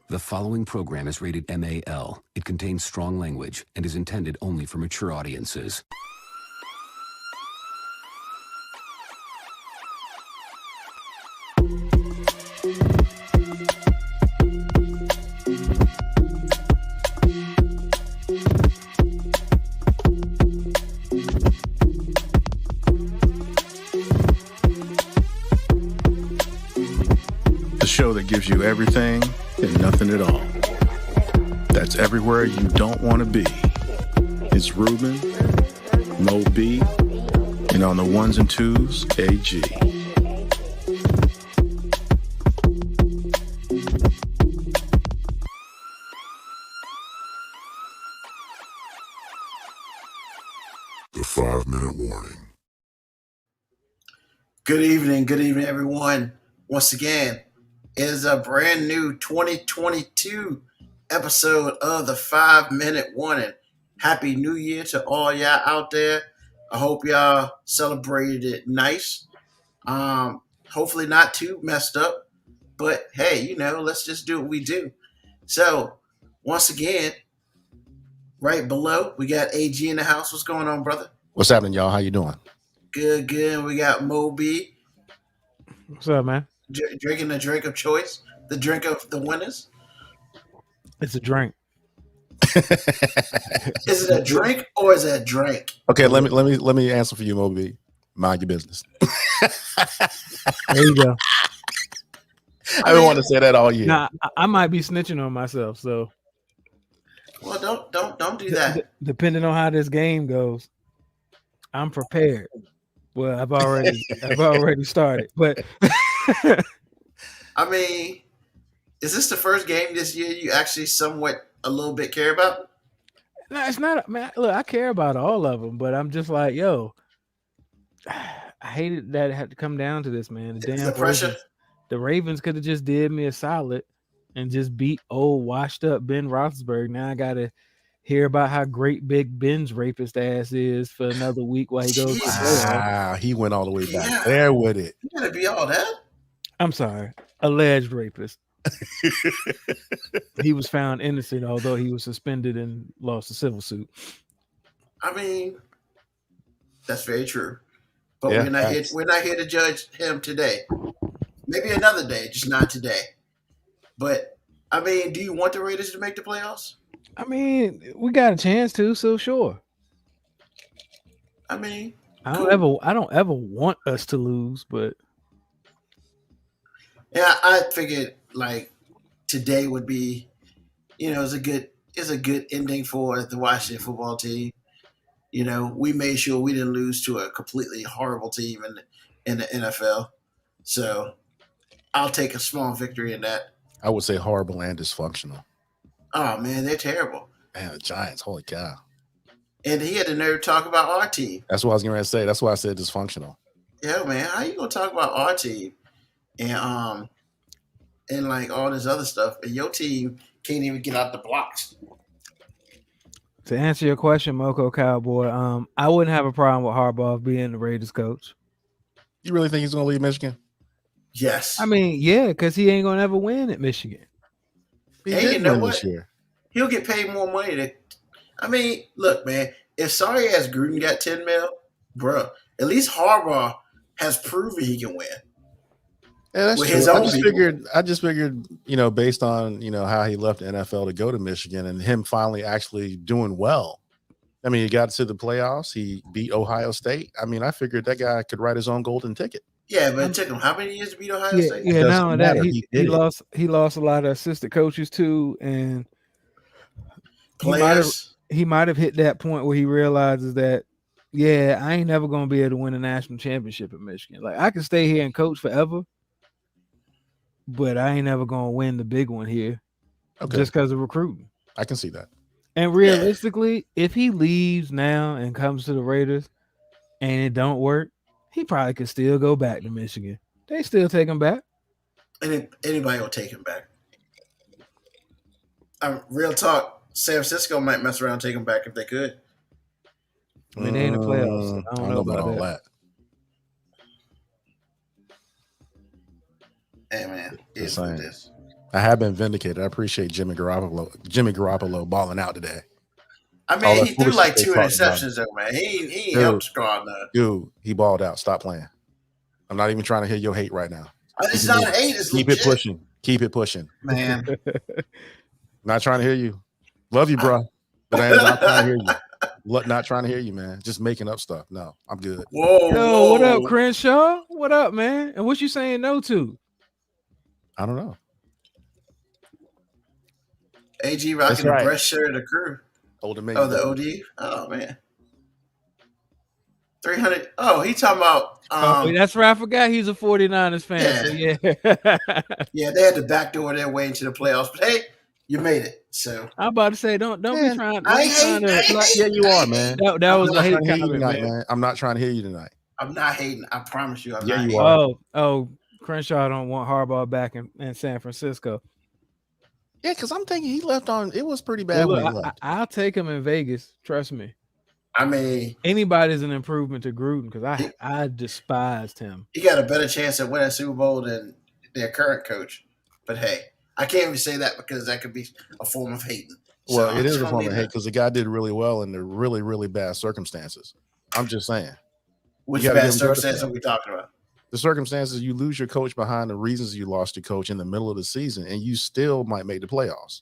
The following program is rated MAL. It contains strong language and is intended only for mature audiences. Show that gives you everything and nothing at all. That's everywhere you don't want to be. It's Ruben, Mo B, and on the ones and twos, AG. The 5-minute warning. Good evening, everyone. Once again, it is a brand new 2022 episode of the 5-minute warning. Happy New Year to all y'all out there. I hope y'all celebrated it nice. Hopefully not too messed up, but hey, let's just do what we do. So, once again, right below, we got AG in the house. What's going on, brother? What's happening, y'all? How you doing? Good. We got Moby. What's up, man? Drinking the drink of choice, the drink of the winners. It's a drink. Is it a drink or is it a drink? Okay, let me answer for you, Moby. Mind your business. There you go. I didn't want to say that all year. Nah, I might be snitching on myself. So, well, don't do that. Depending on how this game goes, I'm prepared. Well, I've already started, but I mean, is this the first game this year you actually somewhat a little bit care about? no, it's not. Man, look, I care about all of them, but I'm just like, yo, I hated that it had to come down to this, man. The pressure. The Ravens could have just did me a solid and just beat old washed up Ben Rossberg. Now I gotta hear about how great Big Ben's rapist ass is for another week while he goes. Wow, he went all the way back there with it. You gotta be all that. I'm sorry, alleged rapist. He was found innocent, although he was suspended and lost a civil suit. I mean, that's very true. But Yeah, we're not here to judge him today. Maybe another day, just not today. But I mean, do you want the Raiders to make the playoffs? I mean, we got a chance to, so sure. I mean, I don't ever want us to lose, but yeah, I figured like today would be, it's a good ending for the Washington football team. We made sure we didn't lose to a completely horrible team in the NFL. So I'll take a small victory in that. I would say horrible and dysfunctional. Oh man, they're terrible. Man, the Giants, holy cow. And he had the nerve to talk about our team. That's what I was going to say. That's why I said dysfunctional. Yeah, man, how you gonna talk about our team and like all this other stuff, and your team can't even get out the blocks? to answer your question, Moco Cowboy, I wouldn't have a problem with Harbaugh being the Raiders coach. You really think he's going to leave Michigan? Yes. I mean, yeah, because he ain't gonna ever win at Michigan. He Hey, did you know win what? this year. He'll get paid more money. I mean, look, man, if sorry ass Gruden got $10 million, bro, at least Harbaugh has proven he can win. Yeah, that's With true. his own people. I just figured, based on, how he left the NFL to go to Michigan and him finally actually doing well. I mean, he got to the playoffs. He beat Ohio State. I mean, I figured that guy could write his own golden ticket. Yeah, but it took him how many years to beat Ohio State? Yeah. doesn't Not only that, matter. he He did it. lost a lot of assistant coaches too, and Players. he might have hit that point where he realizes that, yeah, I ain't never gonna be able to win a national championship at Michigan. Like, I can stay here and coach forever, but I ain't never gonna win the big one here just because of recruiting. I can see that. And realistically, if he leaves now and comes to the Raiders and it don't work, he probably could still go back to Michigan. They still take him back. And anybody will take him back. Real talk, San Francisco might mess around and take him back if they could. I mean, they in the playoffs. So I don't know about all that. Hey, man, Just it's what it saying. is. I have been vindicated. I appreciate Jimmy Garoppolo balling out today. I All mean, that he threw foolishness like they 2 talked about. interceptions, though, man. He ain't Dude, helped squad none. dude, he balled out. Stop playing. I'm not even trying to hear your hate right now. It's not hate. It's Keep legit. it pushing. Keep it pushing. Man. Not trying to hear you. Love you, bro. But I'm not trying to hear you. Not trying to hear you, man. Just making up stuff. No, I'm good. Yo, what up, Crenshaw? What up, man? And what you saying no to? I don't know. AG rocking the breast shirt of the crew. The OD. Oh man. 300. Oh, he talking about. That's right. I forgot he's a 49ers fan. Yeah. So yeah. Yeah, they had to backdoor their way into the playoffs, but hey, you made it. So I'm about to say, don't be trying. Yeah, you are, man. That was a hate comment, tonight, man. I'm not trying to hear you tonight. I'm not hating. I promise you. I'm yeah, not you hating. are. Oh, Crenshaw don't want Harbaugh back in San Francisco. Yeah, because I'm thinking he left on. It was pretty bad when he left. I'll take him in Vegas. Trust me. I mean, anybody's an improvement to Gruden because I despised him. He got a better chance at winning a Super Bowl than their current coach. But hey, I can't even say that because that could be a form of hating. Well, so it is a form of hate because the guy did really well in the really, really bad circumstances. I'm just saying. Which bad circumstances are we talking about? The circumstances you lose your coach behind the reasons you lost your coach in the middle of the season, and you still might make the playoffs.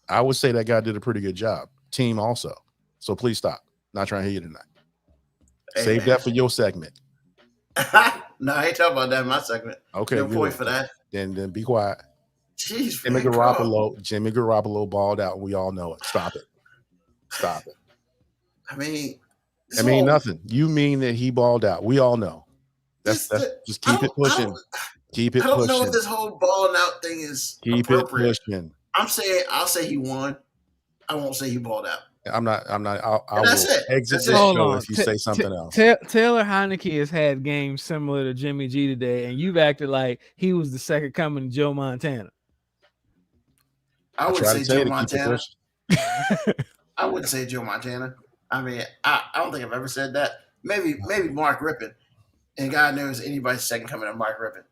I would say that guy did a pretty good job. Team also. So please stop. Not trying to hear you tonight. Hey, save that for your segment. No, I ain't talking about that in my segment. Okay. No point for that. Then be quiet. Jeez, Jimmy Garoppolo balled out, and we all know it. Stop it. Stop it. I mean nothing. You mean that he balled out. We all know. That's just keep it pushing. Keep it pushing. I don't know if this whole balling out thing is appropriate. It pushing. I'll say he won. I won't say he balled out. I'm not. I will exit this show if you say something else. Taylor Heineke has had games similar to Jimmy G today, and you've acted like he was the second coming of Joe Montana. I would say Joe Montana. I wouldn't say Joe Montana. I mean, I don't think I've ever said that. Maybe Mark Rippon, and God knows anybody's second coming of Mark Rippon.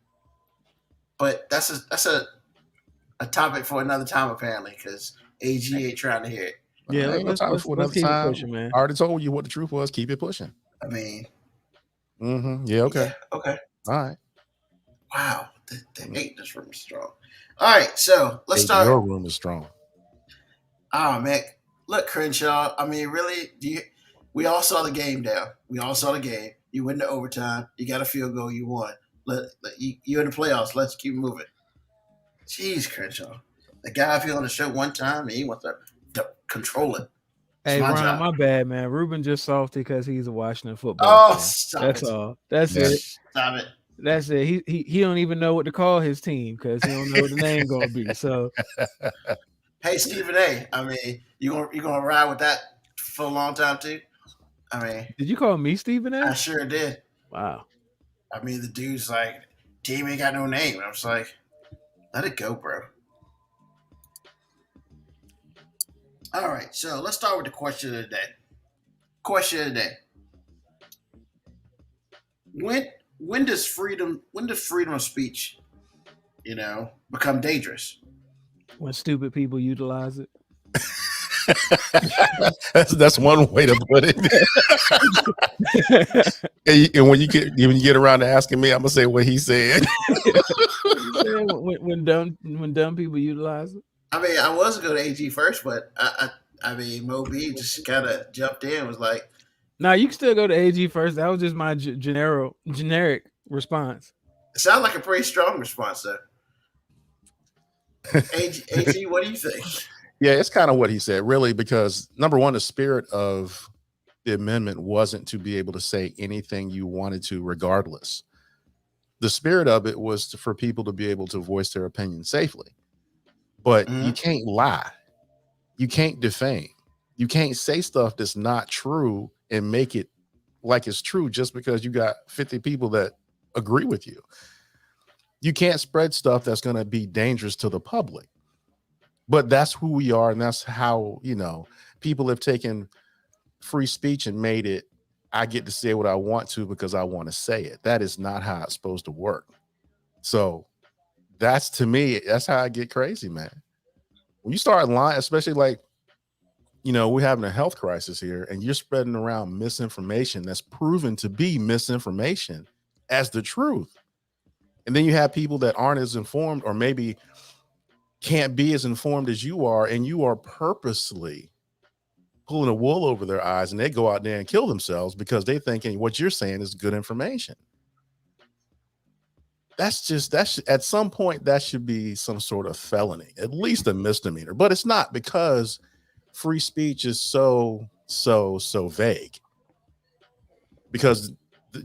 But that's a topic for another time apparently because AG ain't trying to hear it. Yeah, let's keep it pushing, man. I already told you what the truth was. Keep it pushing. I mean, yeah, okay. Yeah, okay. All right. Wow, the hate in this room is strong. All right, so let's start. Your room is strong. Oh man, look, Crenshaw. I mean, really, we all saw the game now. We all saw the game. You win the overtime. You got a field goal. You won. You're in the playoffs. Let's keep moving. Jeez, Crenshaw. The guy I feel on the show one time, and he wants to control it. Hey, Ron, my bad, man. Ruben just salty because he's a Washington football fan. That's all. That's it. Stop it. That's it. He don't even know what to call his team because he don't know what the name gonna be. So, hey, Stephen A. I mean, you gonna ride with that for a long time too? I mean, did you call me Stephen A? I sure did. Wow. I mean, the dude's like, team ain't got no name. And I was like, let it go, bro. All right, so let's start with the question of the day. Question of the day: When does freedom of speech, become dangerous? When stupid people utilize it. That's one way to put it. And when you get around to asking me, I'm gonna say what he said. when dumb people utilize it. I mean, I was going to AG first, but I mean, Mo B just kind of jumped in and was like, "No, you can still go to AG first." That was just my generic response. It sounds like a pretty strong response, though. AG, what do you think? Yeah, it's kind of what he said, really, because number one, the spirit of the amendment wasn't to be able to say anything you wanted to, regardless. The spirit of it was for people to be able to voice their opinion safely. But you can't lie. You can't defame. You can't say stuff that's not true and make it like it's true just because you got 50 people that agree with you. You can't spread stuff that's going to be dangerous to the public. But that's who we are, and that's how, people have taken free speech and made it, I get to say what I want to because I want to say it. That is not how it's supposed to work. So that's, to me, that's how I get crazy, man. When you start lying, especially like, we're having a health crisis here, and you're spreading around misinformation that's proven to be misinformation as the truth. And then you have people that aren't as informed, or maybe can't be as informed as you are, and you are purposely pulling a wool over their eyes, and they go out there and kill themselves because they're thinking what you're saying is good information. At some point, that should be some sort of felony, at least a misdemeanor, but it's not, because free speech is so vague. Because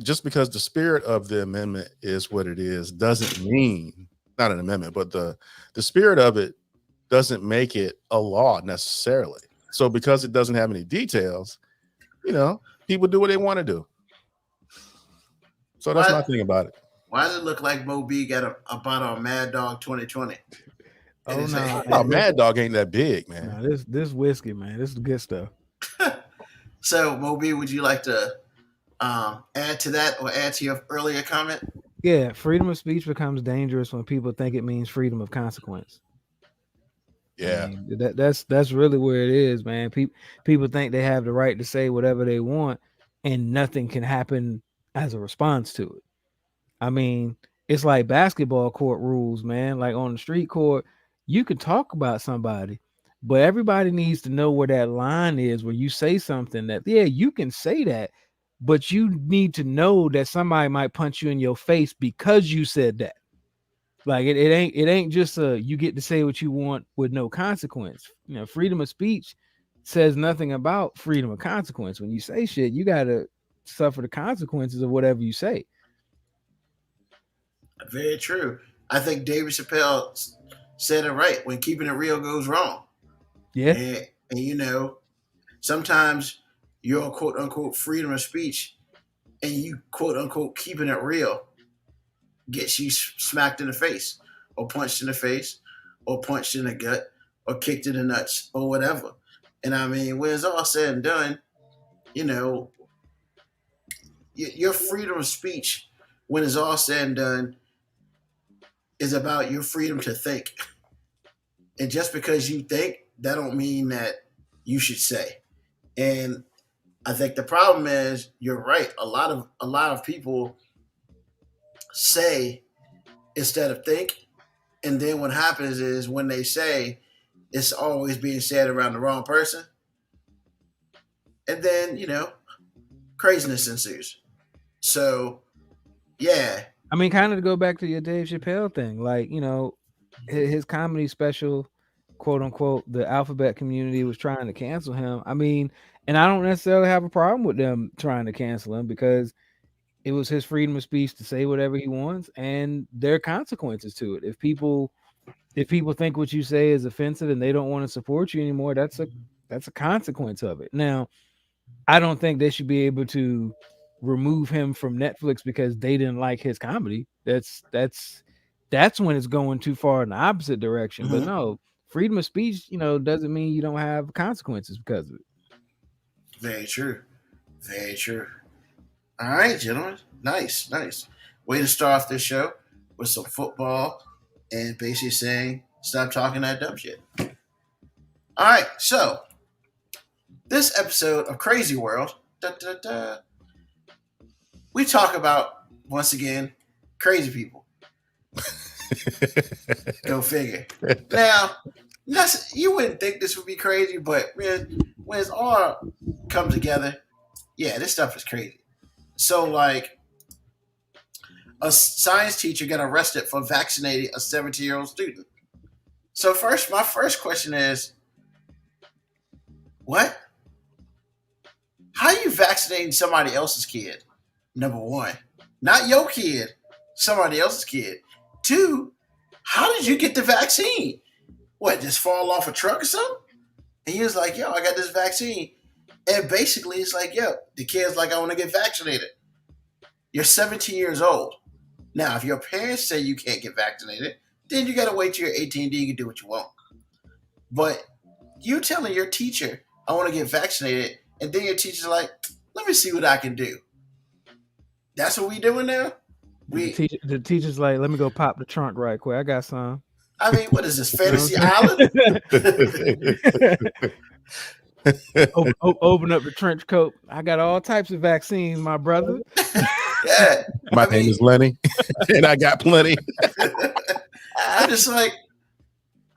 just because the spirit of the amendment is what it is doesn't mean, not an amendment, but the spirit of it doesn't make it a law necessarily. So because it doesn't have any details, people do what they want to do. So that's my thing about it. Why does it look like Mo B got a bottle of Mad Dog 2020? Oh no, oh, Mad Dog ain't that big, man. No, this whiskey, man, this is good stuff. So, Mo B, would you like to add to that, or add to your earlier comment? Yeah, freedom of speech becomes dangerous when people think it means freedom of consequence. Yeah, I mean, that's really where it is, man. People think they have the right to say whatever they want, and nothing can happen as a response to it. I mean, it's like basketball court rules, man. Like on the street court, you can talk about somebody, but everybody needs to know where that line is where you say something that, yeah, you can say that, but you need to know that somebody might punch you in your face because you said that. Like it ain't just you get to say what you want with no consequence. Freedom of speech says nothing about freedom of consequence. When you say shit, you gotta suffer the consequences of whatever you say. Very true. I think David Chappelle said it right. When keeping it real goes wrong. Yeah. And sometimes your quote unquote freedom of speech and you quote unquote keeping it real gets you smacked in the face, or punched in the face, or punched in the gut, or kicked in the nuts, or whatever. And I mean, when it's all said and done, your freedom of speech, when it's all said and done, is about your freedom to think. And just because you think, that don't mean that you should say. And I think the problem is, you're right. A lot of people say instead of think, and then what happens is when they say, it's always being said around the wrong person, and then craziness ensues. So yeah, I mean, kind of to go back to your Dave Chappelle thing, like his comedy special, quote unquote, the alphabet community was trying to cancel him. I mean, and I don't necessarily have a problem with them trying to cancel him, because it was his freedom of speech to say whatever he wants, and there are consequences to it. If people think what you say is offensive and they don't want to support you anymore, that's a consequence of it. Now, I don't think they should be able to remove him from Netflix because they didn't like his comedy. That's when it's going too far in the opposite direction. Mm-hmm. But no, freedom of speech, doesn't mean you don't have consequences because of it. Very true. Very true. All right, gentlemen. Nice. Way to start off this show with some football and basically saying, stop talking that dumb shit. All right, so this episode of Crazy World, we talk about, once again, crazy people. Go figure. Now, you wouldn't think this would be crazy, but when it's all come together, yeah, this stuff is crazy. So, like, a science teacher got arrested for vaccinating a 17-year-old student. So my first question is, what? How are you vaccinating somebody else's kid? Number one, not your kid, somebody else's kid. Two, how did you get the vaccine? What, just fall off a truck or something? And he was like, yo, I got this vaccine. And basically, it's like, yo, the kid's like, I want to get vaccinated. You're 17 years old. Now, if your parents say you can't get vaccinated, then you got to wait till you're 18, then you can do what you want. But you telling your teacher, I want to get vaccinated, and then your teacher's like, let me see what I can do. That's what we doing now? The teacher's like, let me go pop the trunk right quick. I got some. I mean, what is this, Fantasy Island? Open up the trench coat. I got all types of vaccines, my brother. Yeah. My name is Lenny, and I got plenty.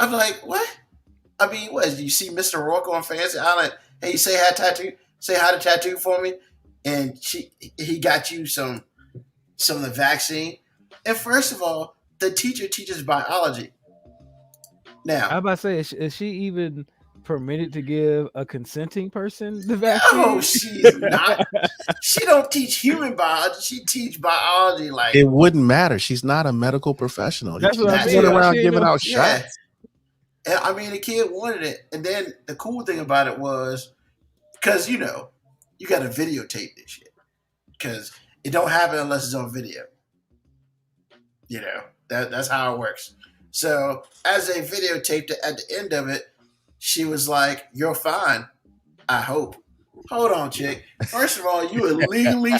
I'm like, what? I mean, what? You see Mr. Rourke on Fantasy Island? Hey, say hi to Tattoo for me, and he got you some of the vaccine. And first of all, the teacher teaches biology. Now, I was about to say, is she even permitted to give a consenting person the vaccine? no, she's not. She don't teach human biology. She teach biology like It wouldn't matter. She's not a medical professional. That's what I She's mean. going around She giving know- out shots. And I mean, the kid wanted it. And then the cool thing about it was, because, you got to videotape this shit. Because it don't happen unless it's on video. That's how it works. So as they videotaped it, at the end of it, she was like, "You're fine, I hope." Hold on, chick. First of all, you illegally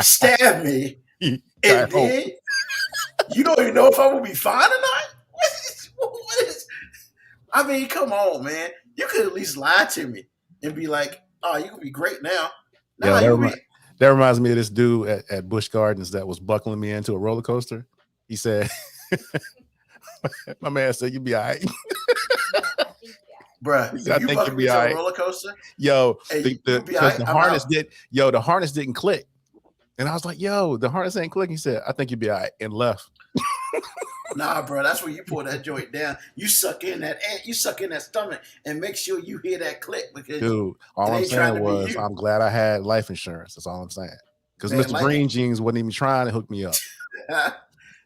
stabbed me. And then you don't even know if I'm going to be fine or not? What is? I mean, come on, man. You could at least lie to me and be like, "Oh, you can be great now." That reminds me of this dude at Busch Gardens that was buckling me into a roller coaster. He said, my man said, "You be all right." Bruh, I you think you'll be all right. roller coaster? Yo, Hey, the harness didn't click. And I was like, yo, the harness ain't clicking. He said, "I think you'll be all right," and left. Nah, bro, that's where you pull that joint down. You suck in that stomach and make sure you hear that click, because Dude, all I'm saying was, I'm glad I had life insurance. That's all I'm saying. Because Mr. Green Jeans wasn't even trying to hook me up.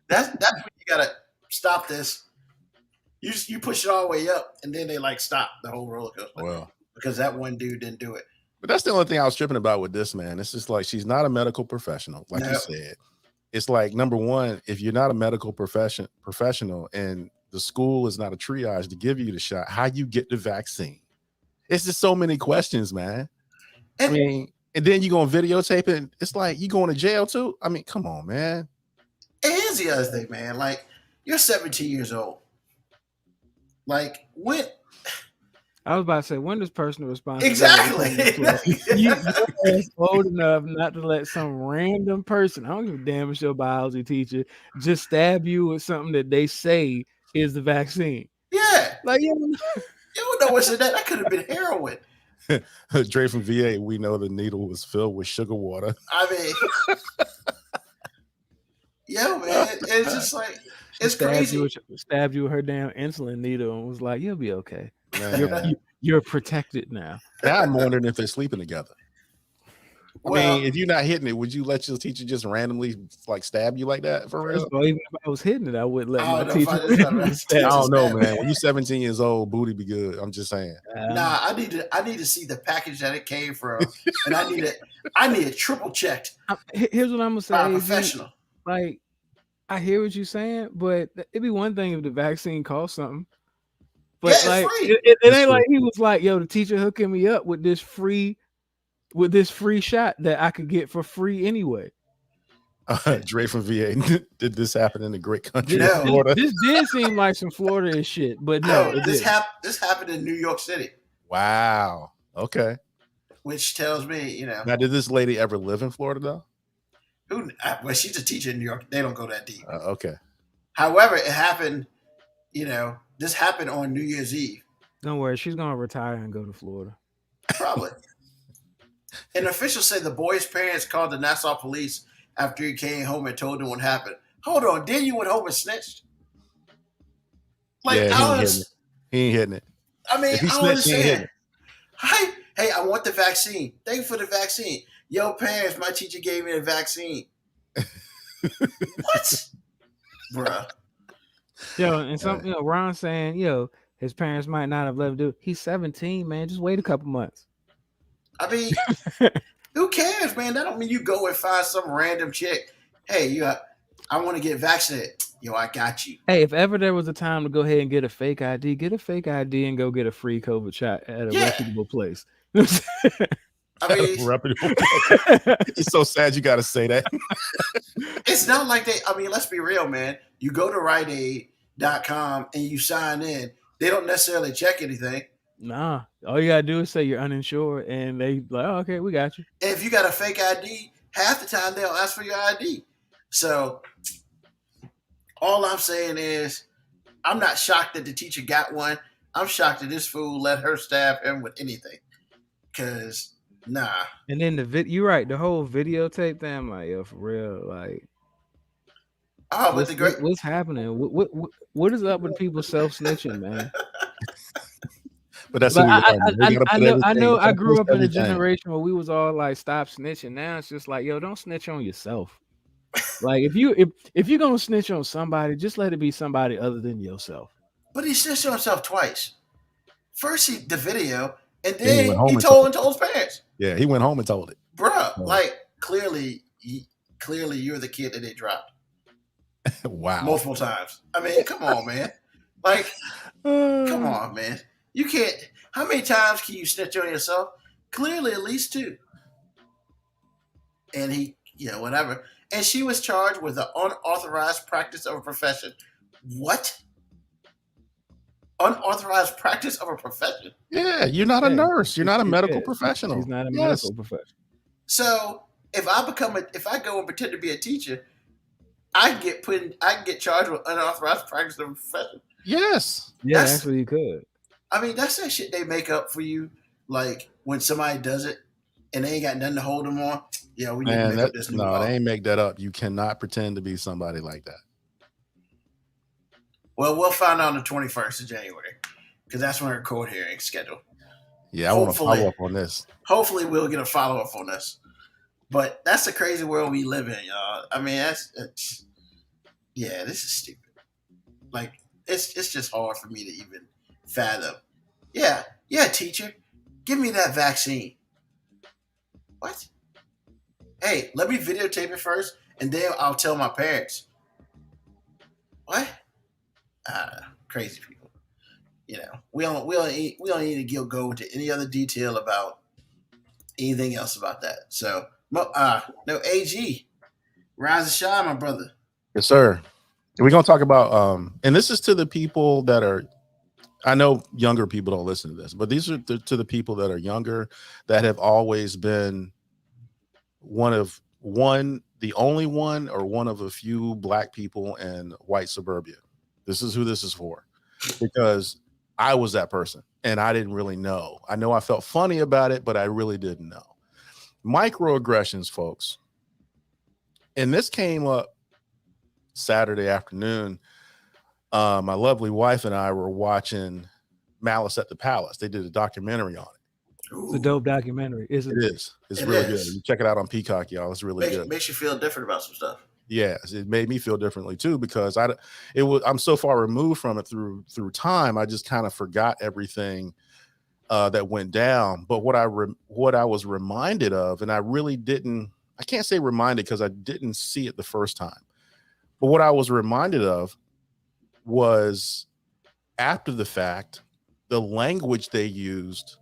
that's when you gotta stop this. You push it all the way up, and then they stop the whole roller coaster. Well, because that one dude didn't do it. But that's the only thing I was tripping about with this, man. It's just like, she's not a medical professional, like you said. It's like, number one, if you're not a medical professional and the school is not a triage to give you the shot, how you get the vaccine? It's just so many questions, man. I mean, and then you're going to videotape it. It's like, you going to jail too? I mean, come on, man. And here's the other thing, man. You're 17 years old. When? I was about to say, when does personal responsibility? Exactly. You're old enough not to let some random person, I don't give a damn if your biology teacher, just stab you with something that they say is the vaccine. Yeah. You don't know what's in that. That could have been heroin. Dre from VA, we know the needle was filled with sugar water. I mean, yeah, man. It's just it's crazy. Stabbed you with her damn insulin needle and was like, "You'll be okay. You're protected now." Now I'm wondering if they're sleeping together. I mean, if you're not hitting it, would you let your teacher just randomly stab you like that for real? Even if I was hitting it, I wouldn't let my teacher. I don't know, man. When you're 17 years old, booty be good. I'm just saying. Nah, I need to see the package that it came from, and I need it triple checked. Here's what I'm gonna say. By a professional. I hear what you're saying, but it'd be one thing if the vaccine cost something. But it ain't like he was like, "Yo, the teacher hooking me up with this free shot that I could get for free anyway." Dre from VA, did this happen in the great country of Florida? This did seem like some Florida shit, but no, this happened in New York City. Wow. Okay. Which tells me, Now, did this lady ever live in Florida though? Well, she's a teacher in New York. They don't go that deep. Okay. However, it happened. This happened on New Year's Eve. Don't worry, she's gonna retire and go to Florida. Probably. And officials say the boy's parents called the Nassau police after he came home and told them what happened. Hold on, then you went home and snitched? He ain't hitting it. I mean, I don't understand. Hey, I want the vaccine. Thank you for the vaccine. Yo, parents, my teacher gave me the vaccine. What? Bruh. Yo, and Ron saying, his parents might not have let him do it. He's 17, man. Just wait a couple months. I mean, who cares, man? That don't mean you go and find some random chick. Hey, I want to get vaccinated. Yo, I got you. Hey, if ever there was a time to go ahead and get a fake ID and go get a free COVID shot at a reputable place. I mean, reputable. It's so sad you got to say that. it's not like they. I mean, let's be real, man. You go to RiteAid.com and you sign in. They don't necessarily check anything. Nah, all you gotta do is say you're uninsured, and they like, oh, okay, we got you. And if you got a fake ID, half the time they'll ask for your ID. So all I'm saying is, I'm not shocked that the teacher got one. I'm shocked that this fool let her stab him with anything. Cause nah. And then you're right, the whole videotape thing, I'm like, yo, for real, like, oh, but what's happening? What is up with people self-snitching, man? But that's like, I know I grew up in a generation where we was all like, stop snitching. Now it's just like, yo, don't snitch on yourself. Like if you're gonna snitch on somebody, just let it be somebody other than yourself. But he snitched on himself twice. First the video, and then he told his parents. Yeah, he went home and told it. Bruh, like clearly you're the kid that they dropped. Wow. Multiple times. I mean, come on, man. Like, come on, man. You can't. How many times can you snitch on yourself? Clearly, at least 2. And he, whatever. And she was charged with the unauthorized practice of a profession. What? Unauthorized practice of a profession? Yeah, you're not a nurse. You're not a medical professional. She's not a medical professional. So if I go and pretend to be a teacher, I can get charged with unauthorized practice of a profession. Yes. Yeah, actually you could. I mean, that's that shit they make up for you. Like when somebody does it and they ain't got nothing to hold them on. Yeah, we need to make up this new law. They ain't make that up. You cannot pretend to be somebody like that. Well, we'll find out on the 21st of January because that's when our court hearing is scheduled. Yeah, I want to follow up on this. Hopefully, we'll get a follow up on this. But that's the crazy world we live in, y'all. I mean, this is stupid. Like, it's just hard for me to even fathom. Yeah, teacher, give me that vaccine. What? Hey, let me videotape it first, and then I'll tell my parents. What? Crazy people. We don't need to go into any other detail about anything else about that. So, no, AG, rise and shine, my brother. Yes, sir. We're gonna talk about and this is to the people that are. I know younger people don't listen to this, but these are to the people that are younger that have always been the only one or one of a few black people in white suburbia. This is who this is for, because I was that person and I didn't really know. I know I felt funny about it, but I really didn't know. Microaggressions, folks. And this came up Saturday afternoon. My lovely wife and I were watching Malice at the Palace. They did a documentary on it. It's a dope documentary, isn't it? It is. It's really good. You check it out on Peacock, y'all. It's really good. Makes you feel different about some stuff. Yes, it made me feel differently too, because I'm so far removed from it through time. I just kind of forgot everything that went down. But what I was reminded of, and I can't say reminded because I didn't see it the first time. But what I was reminded of was, after the fact, the language they used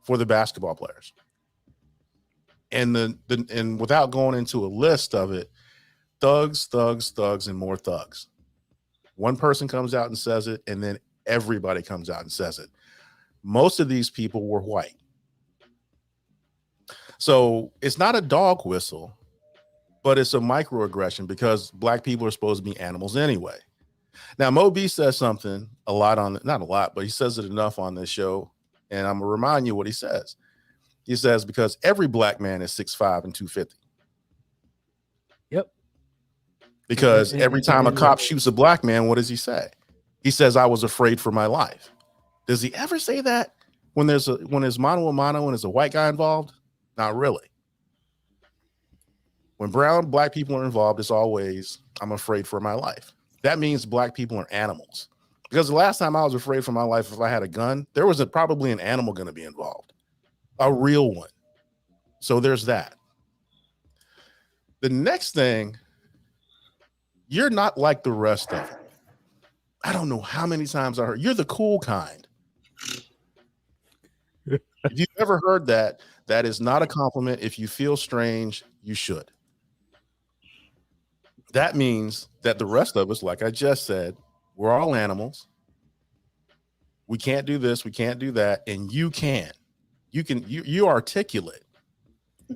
for the basketball players. And and without going into a list of it, thugs, and more thugs. One person comes out and says it, and then everybody comes out and says it. Most of these people were white. So it's not a dog whistle, but it's a microaggression, because black people are supposed to be animals anyway. Now, Mo B says something a lot not a lot, but he says it enough on this show. And I'm going to remind you what he says. He says, because every black man is 6'5" and 250. Yep. Because every time a cop shoots a black man, what does he say? He says, I was afraid for my life. Does he ever say that when there's mano a mano and there's a white guy involved? Not really. When black people are involved, it's always, I'm afraid for my life. That means black people are animals. Because the last time I was afraid for my life, if I had a gun, there was probably an animal going to be involved, a real one. So there's that. The next thing, you're not like the rest of it. I don't know how many times I heard, you're the cool kind. If you've ever heard that, That is not a compliment. If you feel strange, you should. That means that the rest of us, like I just said, we're all animals. We can't do this, we can't do that, and you can. You articulate.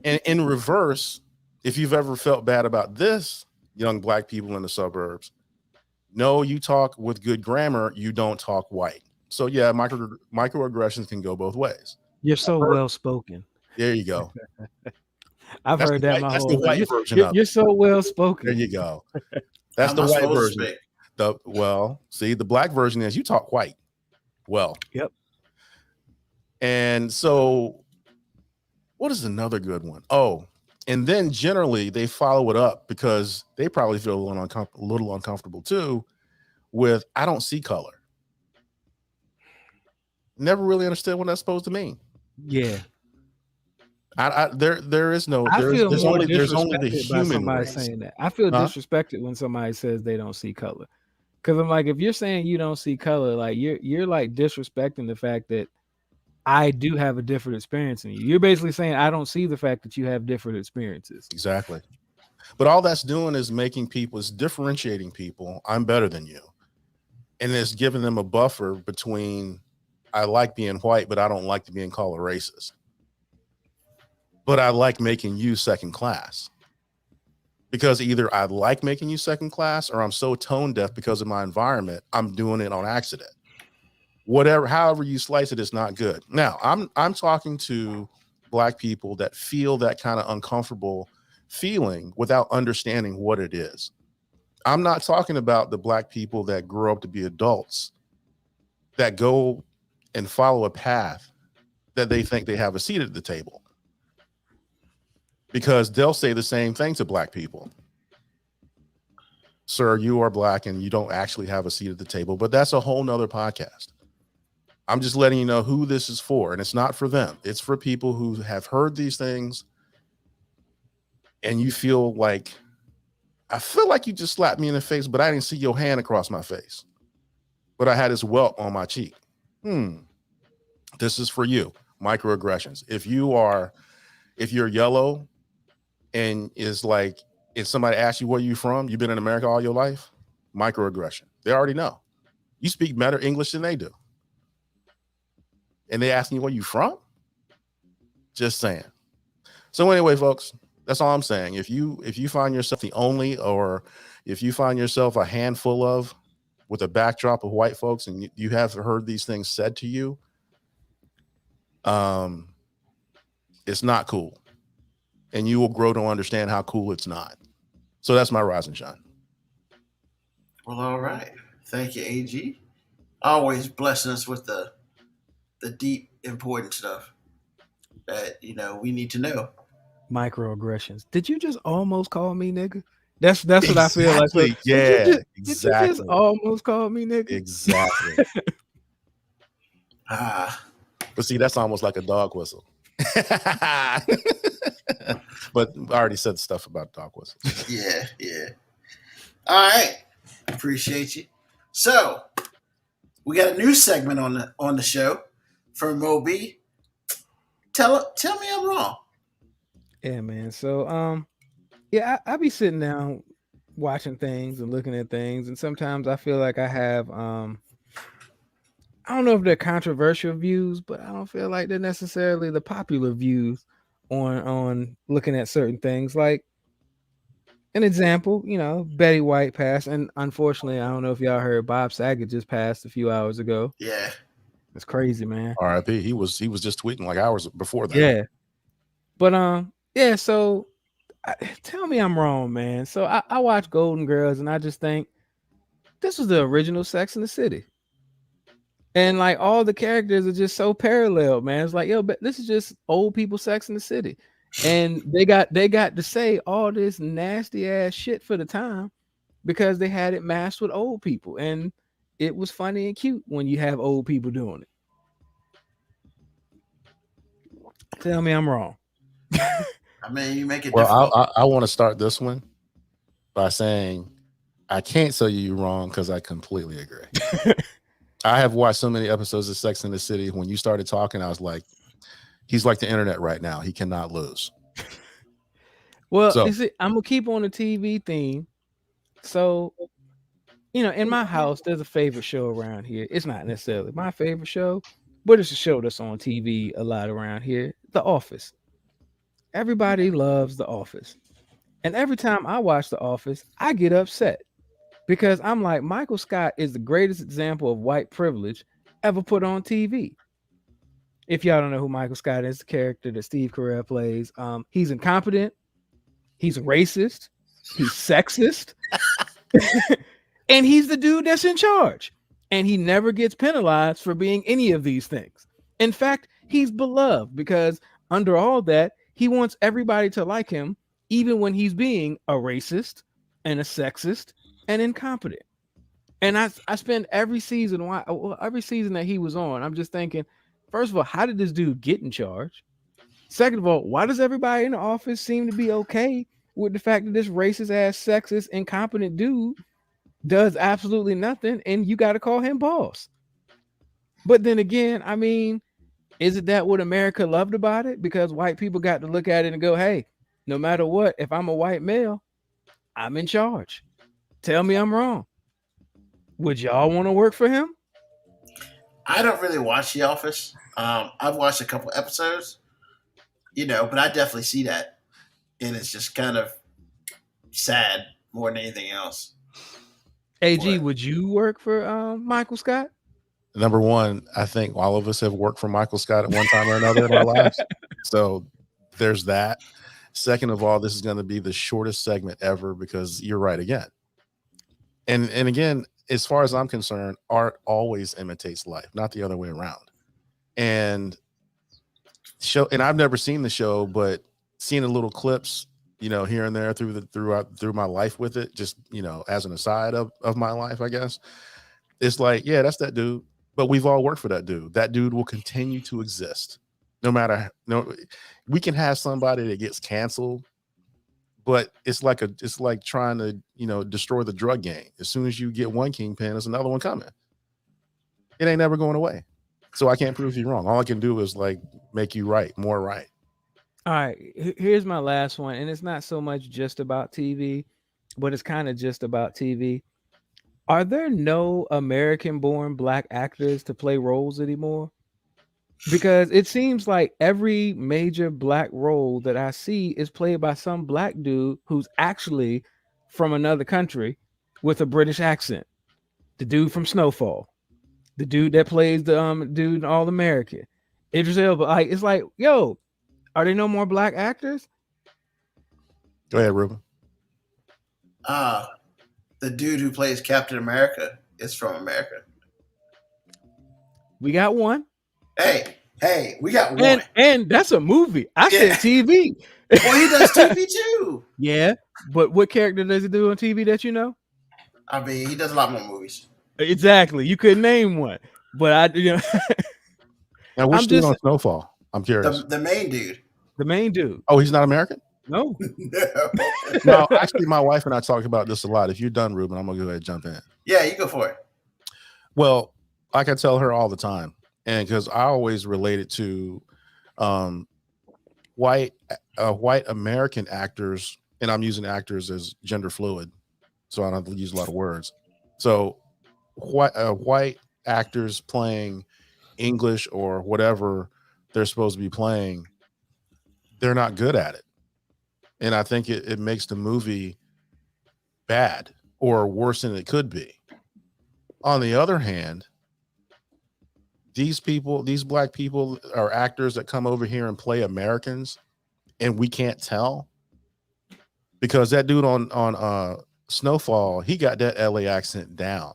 And in reverse, if you've ever felt bad about this, young black people in the suburbs, no, you talk with good grammar, you don't talk white. So yeah, microaggressions can go both ways. You're so well spoken. There you go. I've heard that my That's whole the white life. version of it. You're so well spoken. There you go. That's How the am I white supposed to version. speak? See, the black version is you talk white. Well, Yep. And so what is another good one? Oh, and then generally they follow it up because they probably feel a little uncomfortable too with I don't see color. Never really understood what that's supposed to mean. Yeah. There is no. I feel there's more only the disrespected by human somebody race. saying that. I feel disrespected when somebody says they don't see color. Because I'm like, if you're saying you don't see color, like you're like disrespecting the fact that I do have a different experience than you. You're basically saying I don't see the fact that you have different experiences. Exactly. But all that's doing is differentiating people. I'm better than you. And it's giving them a buffer between I like being white, but I don't like being called a racist. But I like making you second class. Because either I like making you second class or I'm so tone deaf because of my environment, I'm doing it on accident. However you slice it, it's not good. Now, I'm talking to black people that feel that kind of uncomfortable feeling without understanding what it is. I'm not talking about the black people that grow up to be adults that go and follow a path that they think they have a seat at the table. Because they'll say the same thing to black people. Sir, you are black and you don't actually have a seat at the table, but that's a whole nother podcast. I'm just letting you know who this is for, and it's not for them. It's for people who have heard these things and you feel like, I feel like you just slapped me in the face, but I didn't see your hand across my face. But I had this welt on my cheek. This is for you. Microaggressions. If you're yellow and if somebody asks you where you from, you've been in America all your life, microaggression. They already know. You speak better English than they do. And they asking you where you from? Just saying. So anyway, folks, that's all I'm saying. If you find yourself the only, or if you find yourself a handful of with a backdrop of white folks and you have heard these things said to you, it's not cool. And you will grow to understand how cool it's not. So that's my rise and shine. Well, all right. Thank you, AG. Always blessing us with the deep, important stuff that, we need to know. Microaggressions. Did you just almost call me nigga? That's what I feel like. So, Yeah, did you exactly. just almost call me nigga? Exactly. But see, that's almost like a dog whistle. But I already said stuff about dog whistles. Yeah. All right. Appreciate you. So we got a new segment on the show from Moby. Tell me I'm wrong. Yeah, man. So yeah, I be sitting down watching things and looking at things, and sometimes I feel like I have I don't know if they're controversial views, but I don't feel like they're necessarily the popular views on looking at certain things. Like an example, Betty White passed, and unfortunately, I don't know if y'all heard Bob Saget just passed a few hours ago. Yeah. It's crazy, man. R.I.P. He was just tweeting like hours before that. Yeah. But yeah, so tell me I'm wrong, man. So I watch Golden Girls and I just think this was the original Sex in the City. And like all the characters are just so parallel, man. It's like, but this is just old people Sex in the City. And they got to say all this nasty ass shit for the time because they had it matched with old people. And it was funny and cute when you have old people doing it. Tell me I'm wrong. I mean, you make it Well, difficult. I want to start this one by saying I can't tell you wrong because I completely agree. I have watched so many episodes of Sex in the City. When you started talking, I was like, He's like the internet right now. He cannot lose. Well, So you see, I'm gonna keep on the TV theme. So, in my house, there's a favorite show around here. It's not necessarily my favorite show, but it's a show that's on TV a lot around here. The Office. Everybody loves The Office. And every time I watch The Office, I get upset because I'm like, Michael Scott is the greatest example of white privilege ever put on TV. If y'all don't know who Michael Scott is, the character that Steve Carell plays, he's incompetent, he's racist, he's sexist, and he's the dude that's in charge. And he never gets penalized for being any of these things. In fact, he's beloved because under all that, he wants everybody to like him, even when he's being a racist and a sexist and incompetent. And I spend every season that he was on, I'm just thinking, first of all, how did this dude get in charge? Second of all, why does everybody in the office seem to be okay with the fact that this racist ass, sexist, incompetent dude does absolutely nothing and you got to call him boss? But then again, I mean, isn't that what America loved about it? Because white people got to look at it and go, hey, no matter what, if I'm a white male, I'm in charge. Tell me I'm wrong. Would y'all want to work for him? I don't really watch The Office. I've watched a couple episodes, but I definitely see that, and it's just kind of sad more than anything else. AG, would you work for Michael Scott? Number one, I think all of us have worked for Michael Scott at one time or another in our lives. So there's that. Second of all, this is going to be the shortest segment ever because you're right again. And again, as far as I'm concerned, art always imitates life, not the other way around. And I've never seen the show, but seeing the little clips, here and there through my life with it, just as an aside of my life, I guess. It's like, yeah, that's that dude. But we've all worked for that dude. That dude will continue to exist. We can have somebody that gets canceled, but it's like trying to, destroy the drug game. As soon as you get one kingpin, there's another one coming. It ain't never going away. So I can't prove you wrong. All I can do is make you right, more right. All right, here's my last one. And it's not so much just about TV, but it's kind of just about TV. Are there no American-born black actors to play roles anymore? Because it seems like every major black role that I see is played by some black dude who's actually from another country with a British accent. The dude from Snowfall, the dude that plays the dude in All American, Idris Elba. It's like, yo, are there no more black actors? Go ahead, Ruben. The dude who plays Captain America is from America. We got one. Hey, we got one. And that's a movie. I said TV. Well, he does TV too. Yeah, but what character does he do on TV that you know? I mean, he does a lot more movies. Exactly. You couldn't name one, but Now, which dude on Snowfall? I'm curious. The main dude. The main dude. Oh, he's not American? No. No, actually, my wife and I talk about this a lot. If you're done, Ruben, I'm gonna go ahead and jump in. Yeah, you go for it. Well, like I tell her all the time, and because I always relate it to white American actors, and I'm using actors as gender fluid, so I don't have to use a lot of words. So white actors playing English or whatever they're supposed to be playing, they're not good at it. And I think it makes the movie bad or worse than it could be. On the other hand, these black people are actors that come over here and play Americans, and we can't tell because that dude on Snowfall, he got that LA accent down.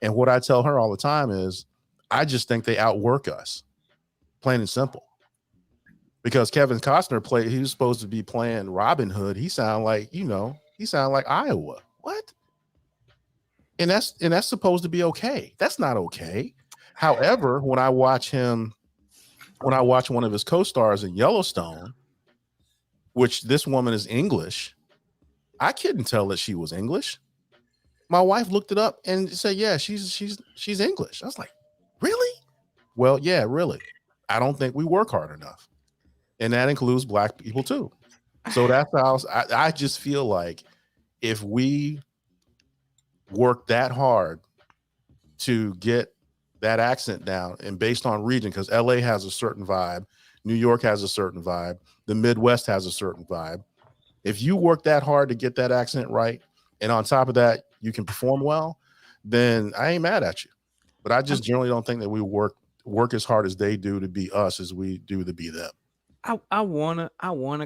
And what I tell her all the time is, I just think they outwork us, plain and simple. Because Kevin Costner he was supposed to be playing Robin Hood. He sounded like Iowa. What? And that's supposed to be okay. That's not okay. However, when I watch one of his co-stars in Yellowstone, which this woman is English, I couldn't tell that she was English. My wife looked it up and said, yeah, she's English. I was like, really? Well, yeah, really. I don't think we work hard enough. and that includes black people too. So that's how I just feel like if we work that hard to get that accent down, and based on region, because LA has a certain vibe, New York has a certain vibe, the Midwest has a certain vibe. If you work that hard to get that accent right, and on top of that, you can perform well, then I ain't mad at you. But I just generally don't think that we work as hard as they do to be us as we do to be them. I wanna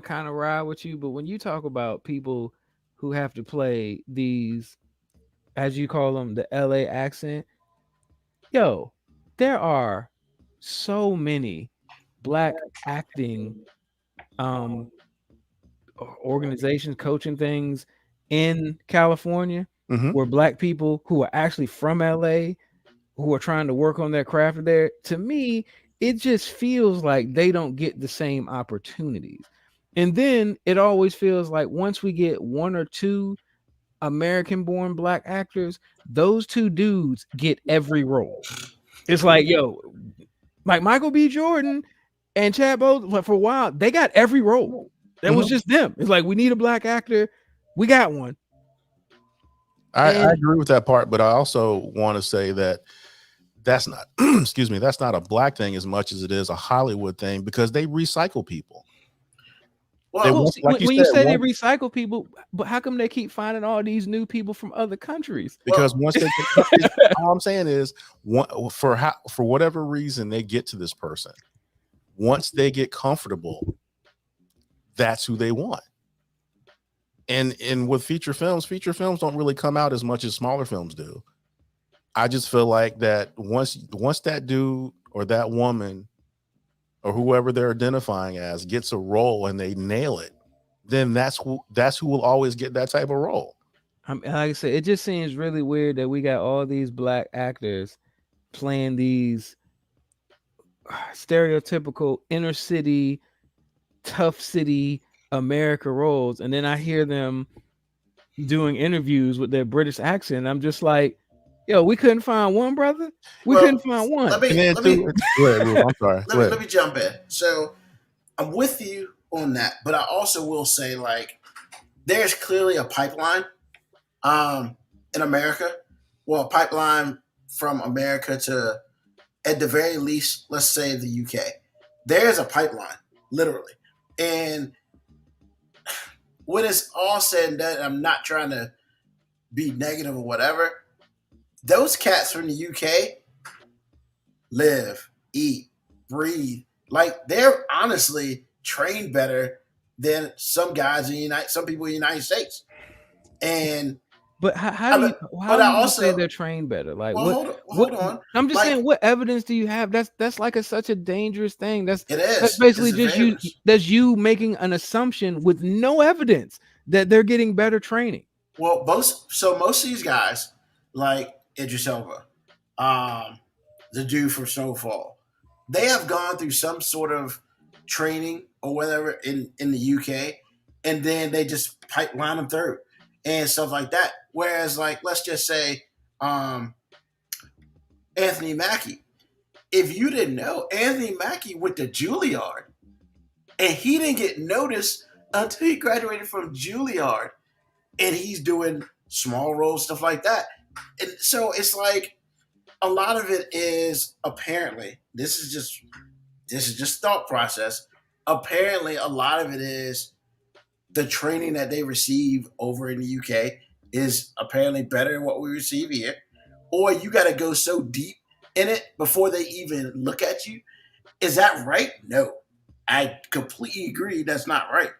kind of ride with you, but when you talk about people who have to play these, as you call them, the LA accent, yo, there are so many black acting organizations, coaching things in California where black people who are actually from LA who are trying to work on their craft there. To me, it just feels like they don't get the same opportunities. And then it always feels like once we get one or two American born black actors, those two dudes get every role. It's like, yo, like Michael B. Jordan and Chad Bowles, for a while, they got every role. That was just them. It's like, we need a black actor. We got one. I agree with that part, but I also want to say that that's not, excuse me, that's not a black thing as much as it is a Hollywood thing, because they recycle people. Well, when you say they recycle people, but how come they keep finding all these new people from other countries? Because once they get, all I'm saying is, for whatever reason they get to this person, once they get comfortable, that's who they want. And with feature films don't really come out as much as smaller films do. I just feel like that once that dude or that woman or whoever they're identifying as gets a role and they nail it, then that's who will always get that type of role. Like I said, it just seems really weird that we got all these black actors playing these stereotypical inner city, tough city America roles, and then I hear them doing interviews with their British accent. I'm just like, yo, we couldn't find one, brother. We couldn't find one. Let me jump in. So I'm with you on that, but I also will say, like, there's clearly a pipeline in America. Well, a pipeline from America to, at the very least, let's say the UK. There's a pipeline, literally. And when it's all said and done, I'm not trying to be negative or whatever, those cats from the UK live, eat, breathe. Like, they're honestly trained better than some guys in some people in the United States. And but how do you say they're trained better? Like, well, hold on. I'm just saying, what evidence do you have? That's like such a dangerous thing. That's basically just you making an assumption with no evidence that they're getting better training. Well, most of these guys, like Idris Elba, the dude from Snowfall, they have gone through some sort of training or whatever in the UK, and then they just pipeline them through and stuff like that. Whereas, like, let's just say Anthony Mackie. If you didn't know, Anthony Mackie went to Juilliard, and he didn't get noticed until he graduated from Juilliard, and he's doing small roles, stuff like that. And so it's like, a lot of it is, apparently, this is just thought process. Apparently, a lot of it is the training that they receive over in the UK is apparently better than what we receive here. Or you got to go so deep in it before they even look at you. Is that right? No. I completely agree that's not right.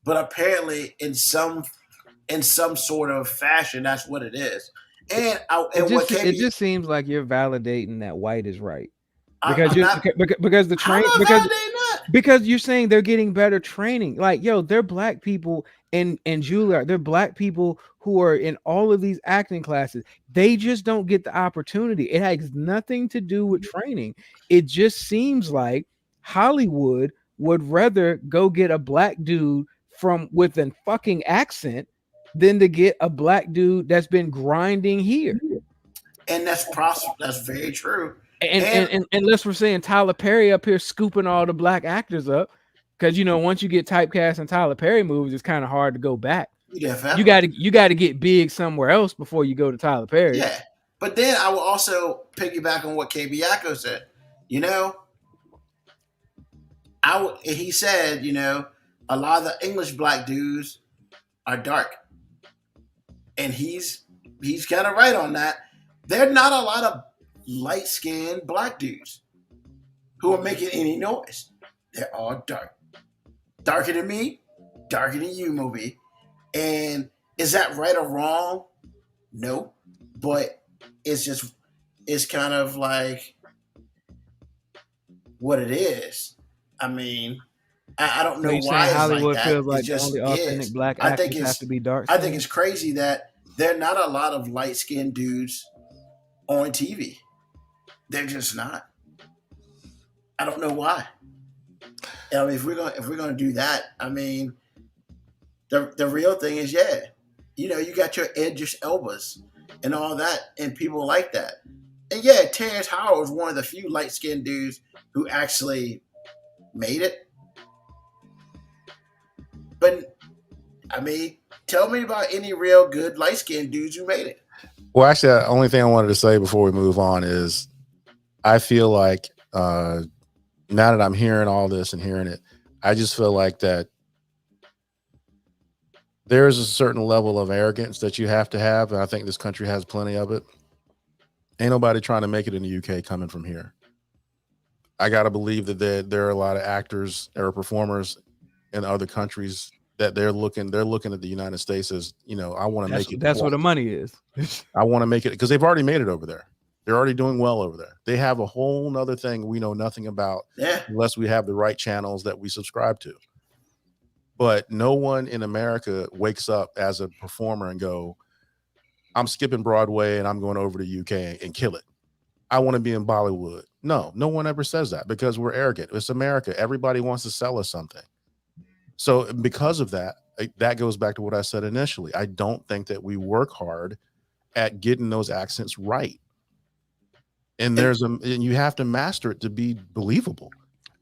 But apparently, in some sort of fashion, that's what it is. And it just seems like you're validating that white is right. Because because you're saying they're getting better training. Like, yo, they're black people in Juilliard. They're black people who are in all of these acting classes. They just don't get the opportunity. It has nothing to do with training. It just seems like Hollywood would rather go get a black dude with a fucking accent than to get a black dude that's been grinding here. And that's very true. And unless we're saying Tyler Perry up here scooping all the black actors up, Because once you get typecast in Tyler Perry movies, it's kind of hard to go back. Yeah, you got to get big somewhere else before you go to Tyler Perry. Yeah, but then I will also piggyback on what KB Yako said. He said, a lot of the English black dudes are dark, and he's kind of right on that. There are not a lot of light skinned black dudes who are making any noise. They're all dark, darker than me, darker than you, Moby. And is that right or wrong? No, but it's kind of like what it is. I mean, I don't know why it's Hollywood like that. feels like the only authentic black actors have to be dark. I think it's crazy that there are not a lot of light skinned dudes on TV. They're just not. I don't know why. I mean, if we're gonna do that, I mean, the real thing is, you got your Idris Elbas and all that, and people like that. And Terrence Howard was one of the few light skinned dudes who actually made it. But I mean, tell me about any real good light skinned dudes who made it. Well, actually, the only thing I wanted to say before we move on is I feel like now that I'm hearing all this and hearing it, I just feel like that there is a certain level of arrogance that you have to have, and I think this country has plenty of it. Ain't nobody trying to make it in the UK coming from here. I got to believe that there are a lot of actors or performers in other countries that they're looking at the United States as, I want to make it. That's where the money is. I want to make it because they've already made it over there. They're already doing well over there. They have a whole nother thing we know nothing about unless we have the right channels that we subscribe to. But no one in America wakes up as a performer and go, I'm skipping Broadway and I'm going over to UK and kill it. I want to be in Bollywood. No one ever says that because we're arrogant. It's America. Everybody wants to sell us something. So because of that, that goes back to what I said initially. I don't think that we work hard at getting those accents right. And you have to master it to be believable.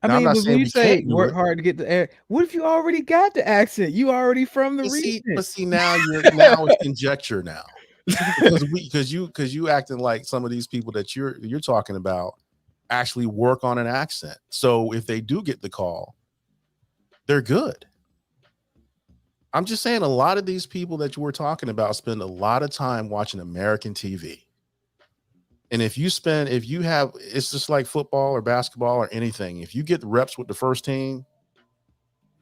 I mean, when you say work hard to get the air, what if you already got the accent? You already from the region. But see, now it's conjecture now. because you acting like some of these people that you're talking about actually work on an accent. So if they do get the call, they're good. I'm just saying a lot of these people that you were talking about spend a lot of time watching American TV. And it's just like football or basketball or anything. If you get the reps with the first team,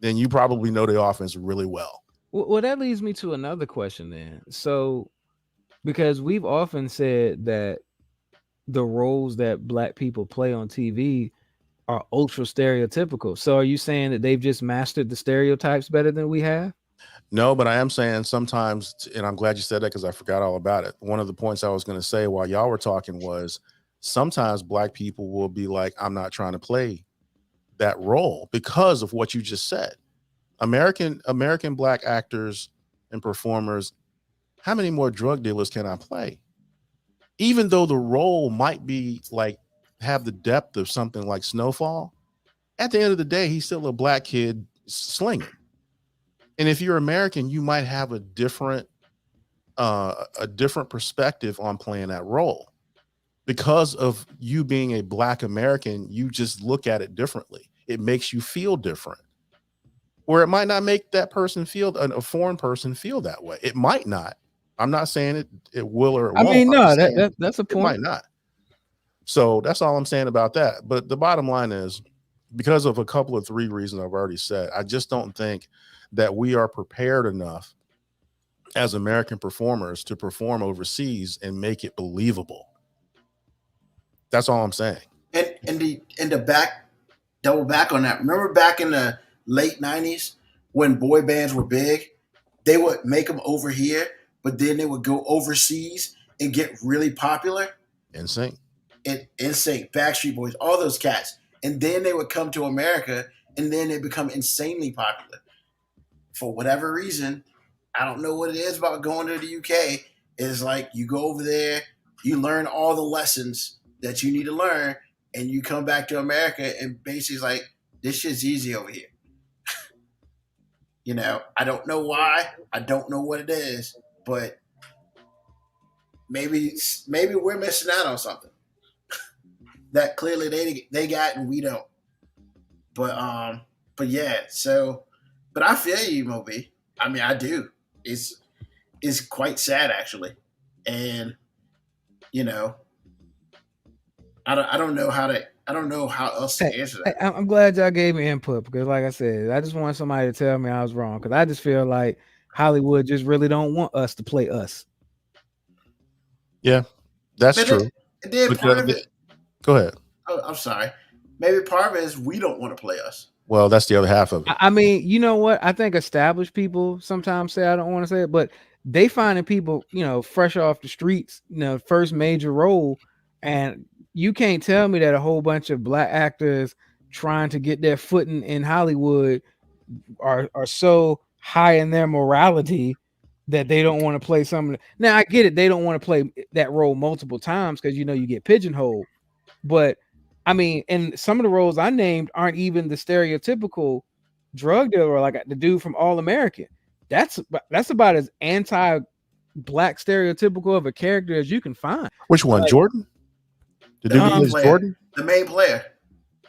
then you probably know the offense really well. Well, that leads me to another question then. So, because we've often said that the roles that black people play on TV are ultra stereotypical. So are you saying that they've just mastered the stereotypes better than we have? No, but I am saying sometimes, and I'm glad you said that because I forgot all about it. One of the points I was going to say while y'all were talking was sometimes black people will be like, I'm not trying to play that role because of what you just said. American black actors and performers, how many more drug dealers can I play? Even though the role might be like have the depth of something like Snowfall, at the end of the day, he's still a black kid slinging. And if you're American, you might have a different perspective on playing that role. Because of you being a black American, you just look at it differently. It makes you feel different. Or it might not make that person feel, a foreign person feel that way. It might not. I'm not saying it will or it won't. I mean, no, that's a point. It might not. So that's all I'm saying about that. But the bottom line is, because of a couple of three reasons I've already said, I just don't think that we are prepared enough as American performers to perform overseas and make it believable. That's all I'm saying. And to double back on that. Remember back in the late 90s when boy bands were big, they would make them over here, but then they would go overseas and get really popular. NSYNC, Backstreet Boys, all those cats. And then they would come to America and then they become insanely popular. For whatever reason, I don't know what it is about going to the UK. It's like you go over there, you learn all the lessons that you need to learn, and you come back to America and basically like, this shit's easy over here. I don't know why. I don't know what it is, but maybe we're missing out on something that clearly they got and we don't. But yeah. So, but I feel you, Moby. I mean, I do. It's quite sad actually, and I don't know how else to answer that. I'm glad y'all gave me input because, like I said, I just want somebody to tell me I was wrong because I just feel like Hollywood just really don't want us to play us. Yeah, that's true. And then part of it. Go ahead. Oh, I'm sorry. Maybe part of it is we don't want to play us. Well, that's the other half of it. I mean, you know what? I think established people sometimes say I don't want to say it, but they finding people, fresh off the streets, first major role, and you can't tell me that a whole bunch of black actors trying to get their footing in Hollywood are so high in their morality that they don't want to play something. Now I get it, they don't want to play that role multiple times because you get pigeonholed. But I mean, and some of the roles I named aren't even the stereotypical drug dealer, like the dude from All American. That's about as anti-black stereotypical of a character as you can find. Which one, Jordan? The dude who plays Jordan? The main player.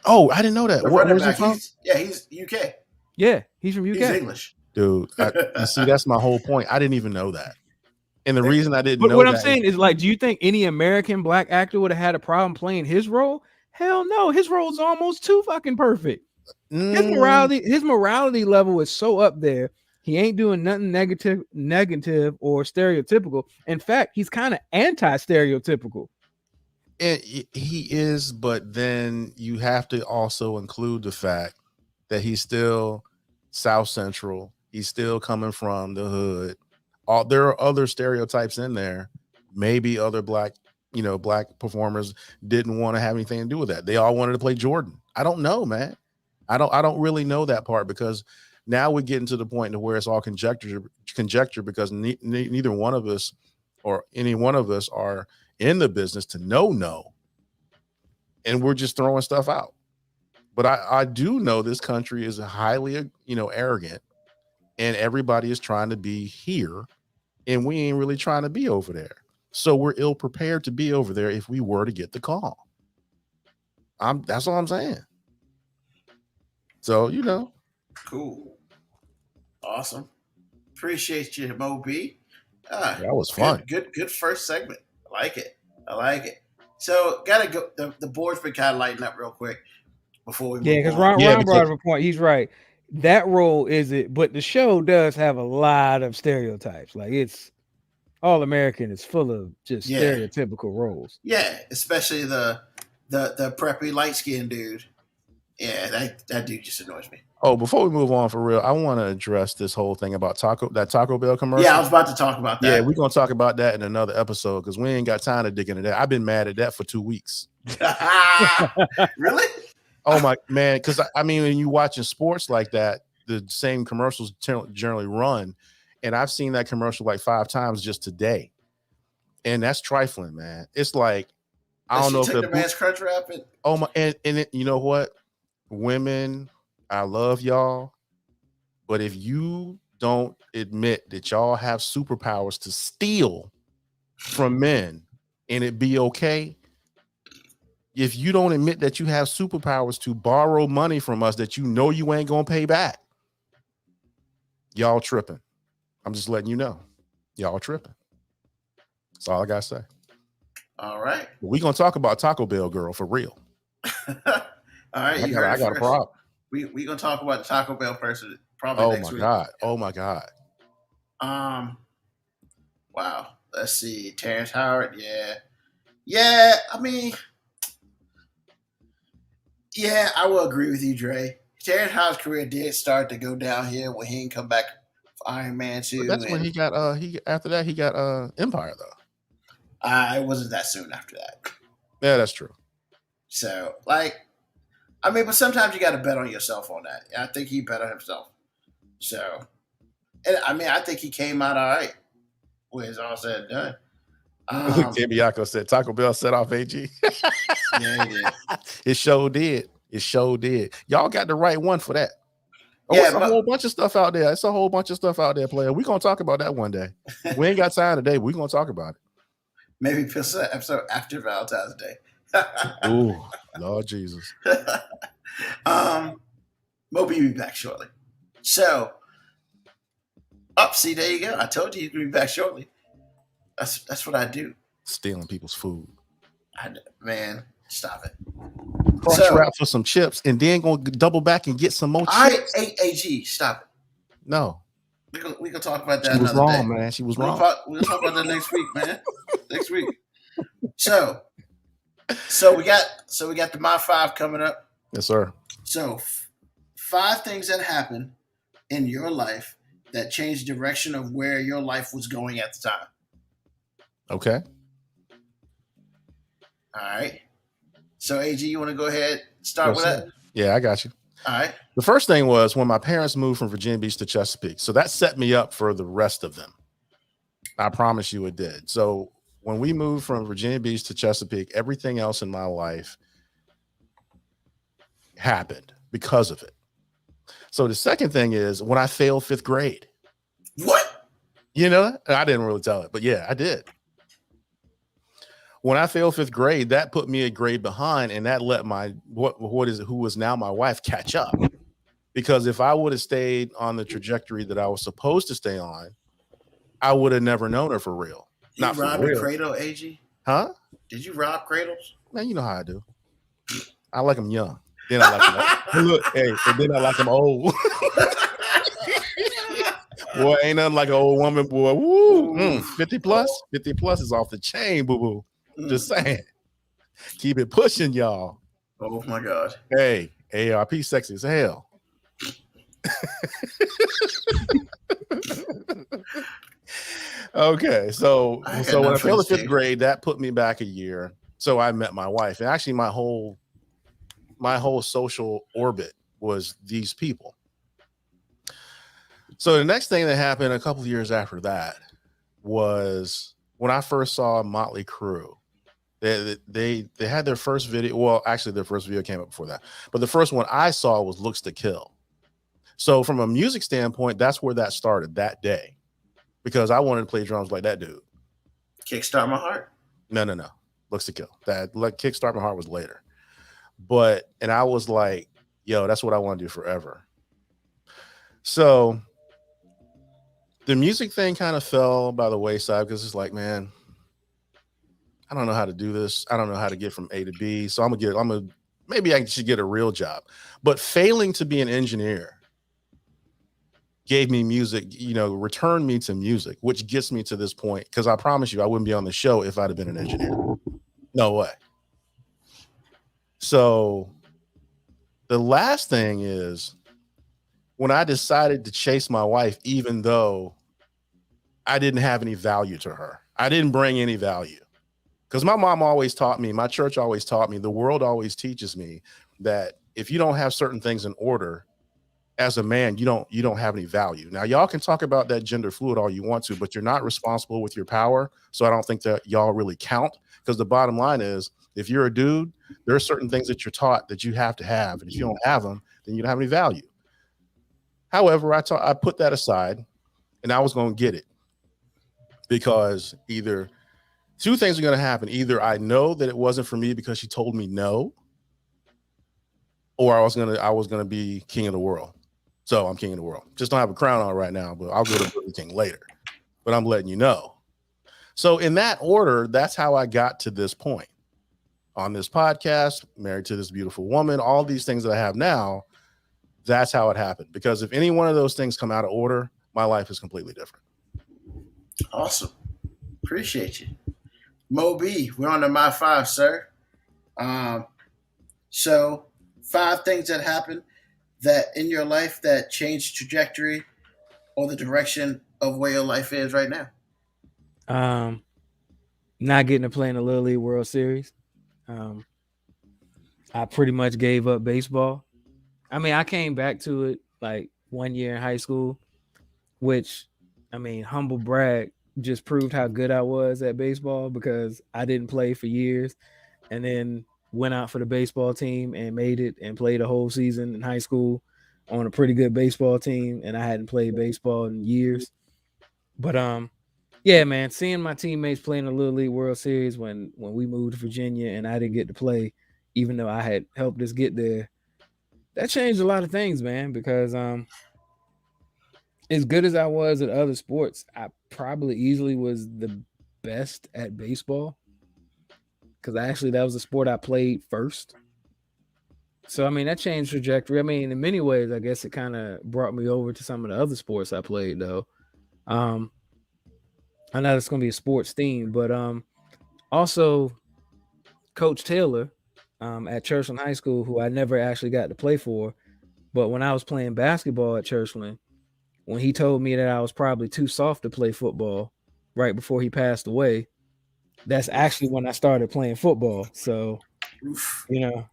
Oh, I didn't know that. Where's he from? He's UK. Yeah, he's from UK. He's English. Dude, see, that's my whole point. I didn't even know that. And the reason I didn't know what I'm saying is, like, do you think any American black actor would have had a problem playing his role? Hell no. His role is almost too fucking perfect. His morality level is so up there. He ain't doing nothing negative or stereotypical. In fact, he's kind of anti-stereotypical. And he is, but then you have to also include the fact that he's still South Central. He's still coming from the hood. There are other stereotypes in there. Maybe other black performers didn't want to have anything to do with that. They all wanted to play Jordan. I don't know, man. I don't really know that part because now we're getting to the point where it's all conjecture because neither one of us or any one of us are in the business to know, and we're just throwing stuff out. But I do know this country is highly arrogant, and everybody is trying to be here, and we ain't really trying to be over there. So we're ill prepared to be over there if we were to get the call. That's all I'm saying. So cool, awesome. Appreciate you, Mo B. That was fun. Good first segment. I like it. So gotta go. The board's been kind of lighting up real quick before we move because Ron brought up a point. He's right. That role is it, but the show does have a lot of stereotypes. Like it's All American is full of just stereotypical roles. Yeah, especially the preppy light skinned dude. Yeah, that dude just annoys me. Oh, before we move on for real, I want to address this whole thing about Taco Bell commercial. Yeah, I was about to talk about that. Yeah, we're gonna talk about that in another episode because we ain't got time to dig into that. I've been mad at that for 2 weeks. Really? Oh my man, because I mean, when you watching sports like that, the same commercials generally run, and I've seen that commercial like 5 times just today, and that's trifling, man. It's like I don't know if the man's crunch wrap it. Oh my, and you know what, women, I love y'all, but if you don't admit that y'all have superpowers to steal from men and it be okay, if you don't admit that you have superpowers to borrow money from us that you ain't gonna pay back, y'all tripping. I'm just letting you know, y'all tripping. That's all I gotta say. All right, we're gonna talk about Taco Bell girl for real. All right, I got a problem. We gonna talk about the Taco Bell person probably next week. Oh my god. Wow. Let's see. Terrence Howard. Yeah. I mean, yeah, I will agree with you, Dre. Terrence Howard's career did start to go downhill when he didn't come back for Iron Man 2. But that's when he got after that he got Empire though. It wasn't that soon after that. Yeah, that's true. So, but sometimes you got to bet on yourself on that. I think he bet on himself. So, and I think he came out all right when it's all said and done. Bianco said Taco Bell set off AG. Yeah, he did. It sure did. Y'all got the right one for that. Yeah, it's a whole bunch of stuff out there. It's a whole bunch of stuff out there, player. We're gonna talk about that one day. We ain't got time today. We're gonna talk about it. maybe piss an episode after Valentine's Day. Ooh, Lord Jesus. Moby will be back shortly. So, see, there you go. I told you he's gonna be back shortly. That's what I do. Stealing people's food. Man, stop it. Crunch wrap for some chips, and then gonna double back and get some more chips. AG, stop it. No. We can talk about that. She was another wrong, day. man. She was wrong. We'll talk about that next week, man. Next week. So we got the My 5 coming up. Yes, sir. So 5 things that happened in your life that changed the direction of where your life was going at the time. Okay. All right. So AG, you want to go ahead and start with that? Yeah, I got you. All right. The first thing was when my parents moved from Virginia Beach to Chesapeake. So that set me up for the rest of them. I promise you it did. So when we moved from Virginia Beach to Chesapeake, everything else in my life happened because of it. So the second thing is when I failed 5th grade. What? You know, I didn't really tell it, but yeah, I did. When I failed 5th grade, that put me a grade behind, and that let my who was now my wife catch up. Because if I would have stayed on the trajectory that I was supposed to stay on, I would have never known her for real. You Not robbed for real. a cradle, AG? Huh? Did you rob cradles? Man, you know how I do. I like them young. Then I like them old. Look, hey, and then I like them old. Boy, ain't nothing like an old woman, boy. Woo. 50 plus? 50 plus is off the chain, boo-boo. Just saying. Keep it pushing, y'all. Oh my God. Hey, ARP sexy as hell. Okay, so when I failed the 5th grade, that put me back a year. So I met my wife, and actually my whole social orbit was these people. So the next thing that happened a couple of years after that was when I first saw Motley Crue. They had their first video. Well, actually, their first video came up before that, but the first one I saw was "Looks to Kill." So from a music standpoint, that's where that started that day, because I wanted to play drums like that dude. Kickstart My Heart? No. Looks to Kill. That Kickstart My Heart was later, and I was like, yo, that's what I want to do forever. So the music thing kind of fell by the wayside because it's like, man, I don't know how to do this. I don't know how to get from A to B. So maybe I should get a real job. But failing to be an engineer gave me music, returned me to music, which gets me to this point. Because I promise you, I wouldn't be on the show if I'd have been an engineer. No way. So the last thing is when I decided to chase my wife, even though I didn't have any value to her, I didn't bring any value. Because my mom always taught me, my church always taught me, the world always teaches me that if you don't have certain things in order, as a man, you don't have any value. Now, y'all can talk about that gender fluid all you want to, but you're not responsible with your power. So I don't think that y'all really count, because the bottom line is, if you're a dude, there are certain things that you're taught that you have to have. And if you don't have them, then you don't have any value. However, I put that aside, and I was going to get it, because either two things are going to happen. Either I know that it wasn't for me because she told me no, or I was going to be king of the world. So I'm king of the world. Just don't have a crown on right now, but I'll go to Burger King later. But I'm letting you know. So in that order, that's how I got to this point. On this podcast, married to this beautiful woman, all these things that I have now, that's how it happened. Because if any one of those things come out of order, my life is completely different. Awesome. Appreciate you. Mo B, we're on to My 5, sir. So 5 things that happened that in your life that changed trajectory or the direction of where your life is right now. Not getting to play in the Little League World Series. I pretty much gave up baseball. I mean, I came back to it like 1 year in high school, which, I mean, humble brag, just proved how good I was at baseball, because I didn't play for years and then went out for the baseball team and made it and played a whole season in high school. on a pretty good baseball team, and I hadn't played baseball in years. But yeah, man, seeing my teammates play in the Little League World Series when we moved to Virginia and I didn't get to play, even though I had helped us get there, that changed a lot of things, man. Because as good as I was at other sports, I probably easily was the best at baseball. Because that was the sport I played first. So, I mean, that changed trajectory. I mean, in many ways, I guess it kind of brought me over to some of the other sports I played, though. I know it's going to be a sports theme, but also Coach Taylor at Churchland High School, who I never actually got to play for, but when I was playing basketball at Churchland, when he told me that I was probably too soft to play football right before he passed away, that's actually when I started playing football. So, you know,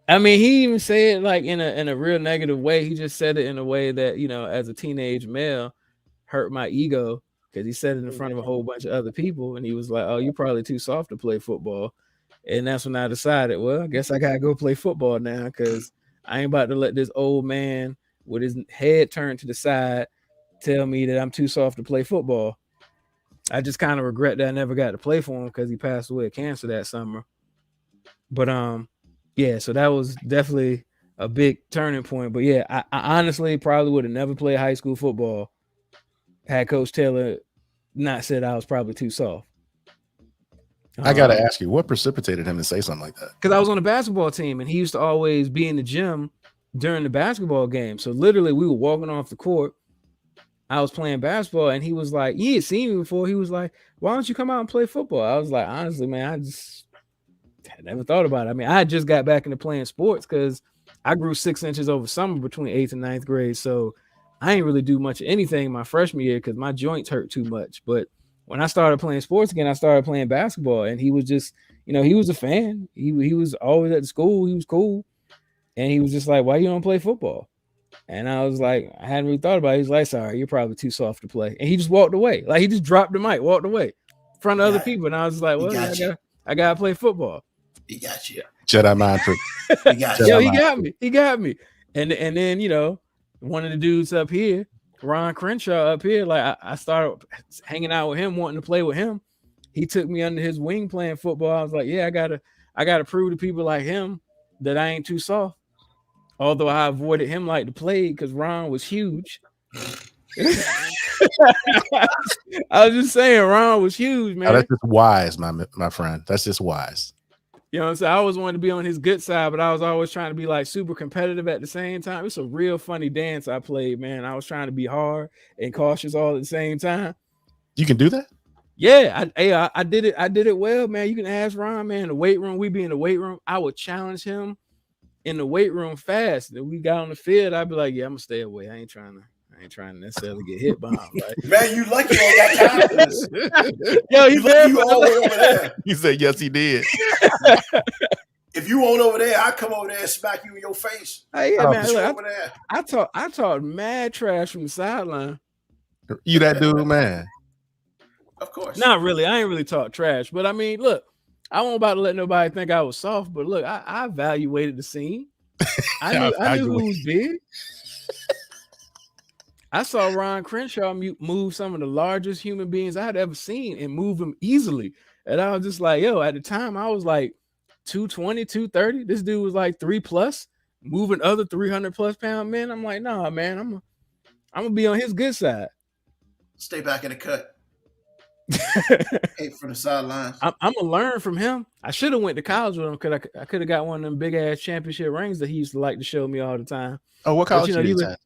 I mean, he even said it like in a real negative way. He just said it in a way that, you know, as a teenage male, hurt my ego because he said it in front of a whole bunch of other people. And he was like, "Oh, you're probably too soft to play football." And that's when I decided, well, I guess I got to go play football now because I ain't about to let this old man with his head turned to the side tell me that I'm too soft to play football. I just kind of regret that I never got to play for him because he passed away of cancer that summer. But yeah, so that was definitely a big turning point. But yeah, I honestly probably would have never played high school football had Coach Taylor not said I was probably too soft. I got to ask you, what precipitated him to say something like that? Because I was on the basketball team, and he used to always be in the gym during the basketball game. So literally, we were walking off the court. I was playing basketball, and he was like, he had seen me before. He was like, "Why don't you come out and play football?" I was like, honestly, man, I never thought about it. I mean, I just got back into playing sports because I grew 6 inches over summer between 8th and 9th grade. So I ain't really do much of anything my freshman year because my joints hurt too much. But when I started playing sports again, I started playing basketball, and he was just, you know, he was a fan. He was always at the school. He was cool. And he was just like, "Why you don't play football?" And I was like, I hadn't really thought about it. He's like, "Sorry, you're probably too soft to play." And he just walked away. Like, he just dropped the mic, walked away in front of other people. And I was like, well, I got to play football. He got you. Jedi mind trick. He got me. And then, you know, one of the dudes up here, Ron Crenshaw up here, like I started hanging out with him, wanting to play with him. He took me under his wing playing football. I was like, yeah, I gotta prove to people like him that I ain't too soft. Although I avoided him like the plague because Ron was huge. I was just saying, Ron was huge, man. Oh, that's just wise, my friend. That's just wise. You know what I'm saying? I always wanted to be on his good side, but I was always trying to be like super competitive at the same time. It's a real funny dance I played, man. I was trying to be hard and cautious all at the same time. You can do that? Yeah, I did it. I did it well, man. You can ask Ron, man. In the weight room, we be in the weight room. I would challenge him in the weight room fast. If we got on the field, I'd be like, yeah, I'm gonna stay away. I ain't trying to necessarily get hit by him. Right? Man, you lucky you ain't got time for this. Yo, he lucky you all the way over there. He said, yes, he did. If you won't over there, I come over there and smack you in your face. Hey, yeah, man, look, over there. I talked mad trash from the sideline. You that dude, man. Of course. Not really. I ain't really talk trash, but I mean, look, I wasn't about to let nobody think I was soft, but look, I evaluated the scene. I knew who was big. I saw Ron Crenshaw move some of the largest human beings I had ever seen and move them easily. And I was just like, yo, at the time I was like 220, 230. This dude was like 3+, moving other 300+ pound men. I'm like, nah, man, I'm gonna be on his good side. Stay back in the cut. Hate for the sidelines. I'm gonna learn from him. I should have went to college with him because I could have got one of them big ass championship rings that he used to like to show me all the time. Oh, what college did you at?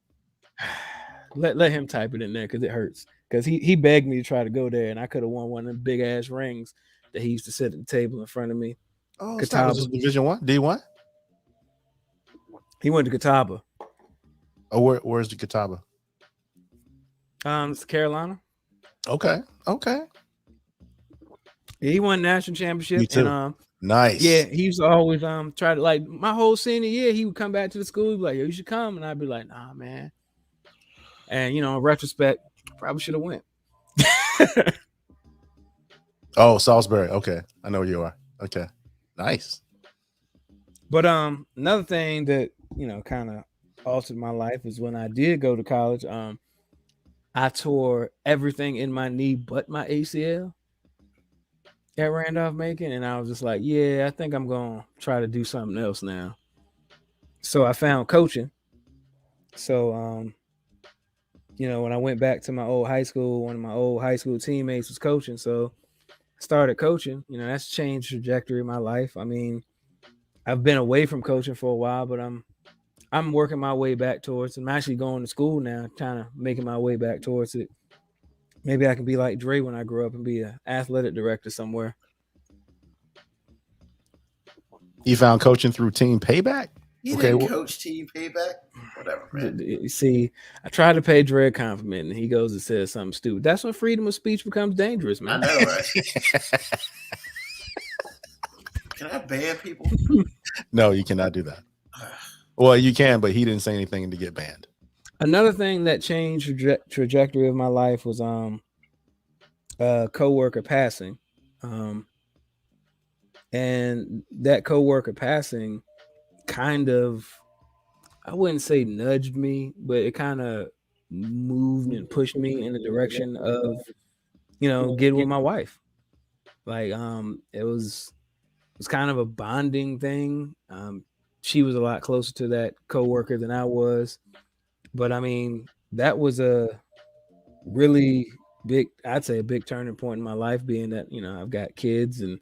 Let him type it in there because it hurts. Because he begged me to try to go there, and I could have won one of them big ass rings that he used to sit at the table in front of me. Oh, Catawba. Division 1, D1. He went to Catawba. Oh, where's the Catawba? It's Carolina. Okay. Yeah, he won national championship. Me too. And nice. Yeah, he used to always try to, like, my whole senior year, he would come back to the school, be like, yo, you should come, and I'd be like, nah, man. And you know, in retrospect, probably should have went. Oh, Salisbury. Okay, I know where you are. Okay, nice. But another thing that, you know, kind of altered my life is when I did go to college. I tore everything in my knee but my ACL at Randolph Macon, and I was just like, yeah, I think I'm gonna try to do something else now. So I found coaching. So when I went back to my old high school, one of my old high school teammates was coaching. So I started coaching. That's changed the trajectory of my life. I mean, I've been away from coaching for a while, but I'm working my way back towards it. I'm actually going to school now, kind of making my way back towards it. Maybe I can be like Dre when I grow up and be an athletic director somewhere. You found coaching through Team Payback? You didn't coach Team Payback? Whatever, man. You see, I tried to pay Dre a compliment, and he goes and says something stupid. That's when freedom of speech becomes dangerous, man. I know, right? Can I ban people? No, you cannot do that. Well, you can, but he didn't say anything to get banned. Another thing that changed trajectory of my life was coworker passing, and that coworker passing kind of, I wouldn't say nudged me, but it kind of moved and pushed me in the direction of getting with my wife. Like it was kind of a bonding thing. She was a lot closer to that coworker than I was. But I mean, that was a really big, I'd say a big turning point in my life, being that, I've got kids and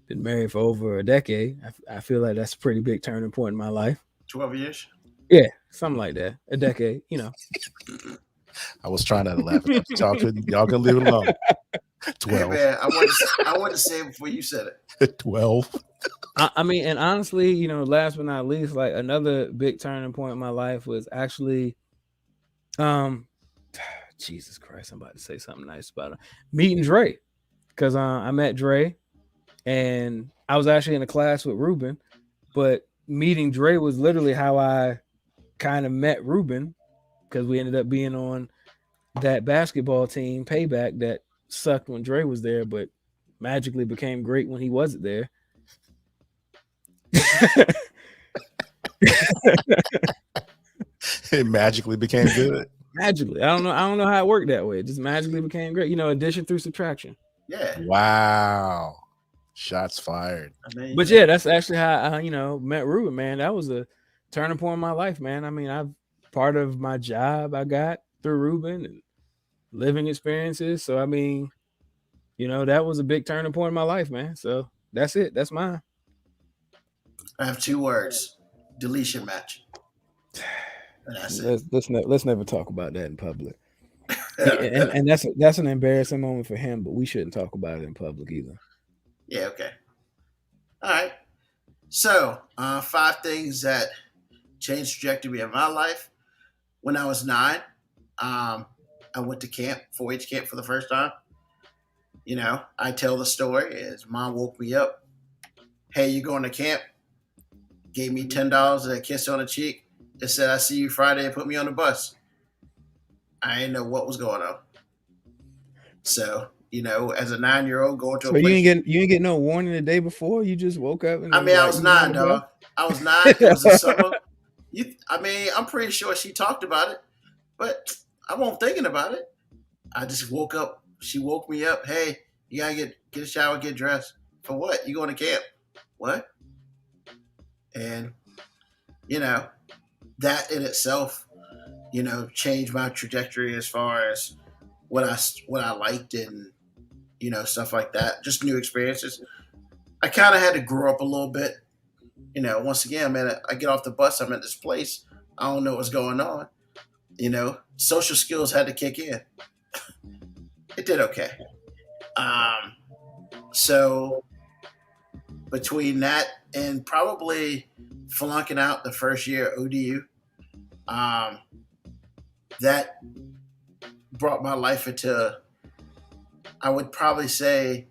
been married for over a decade. I feel like that's a pretty big turning point in my life. 12 years? Yeah, something like that. A decade, I was trying not to laugh at that. Y'all can leave it alone. 12. Hey, man, I wanted to say it before you said it. 12. I mean, and honestly, last but not least, like another big turning point in my life was actually, Jesus Christ, I'm about to say something nice about it. Meeting Dre, because I met Dre, and I was actually in a class with Ruben, but meeting Dre was literally how I kind of met Ruben, because we ended up being on that basketball team, Payback, that sucked when Dre was there, but magically became great when he wasn't there. It magically became good. Magically, I don't know how it worked that way. It just magically became great. Addition through subtraction. Yeah. Wow. Shots fired. But yeah, that's actually how I met Ruben, man. That was a turning point in my life, man. I mean, part of my job I got through Ruben and living experiences. So I mean, that was a big turning point in my life, man. So that's it. That's mine. I have 2 words: deletion match. And that's it. Let's never talk about that in public. and that's an embarrassing moment for him, but we shouldn't talk about it in public either. Yeah. Okay. All right. So 5 things that changed the trajectory of my life. When I was 9, I went to camp, 4-H camp, for the first time. I tell the story as mom woke me up. Hey, you going to camp? Gave me $10 and a kiss on the cheek. It said, I see you Friday, and put me on the bus. I didn't know what was going on. So, as a 9-year-old going to a place. So you ain't get no warning the day before? You just woke up and I was 9, dog. I was 9. It was the summer. I'm pretty sure she talked about it, but I wasn't thinking about it. I just woke up. She woke me up. Hey, you gotta get a shower, get dressed. For what? You going to camp? What? And that in itself, changed my trajectory as far as what I liked and stuff like that. Just new experiences. I kind of had to grow up a little bit. Once again, man, I get off the bus. I'm at this place. I don't know what's going on. Social skills had to kick in. It did okay. So between that and probably flunking out the first year at ODU, that brought my life into, I would probably say,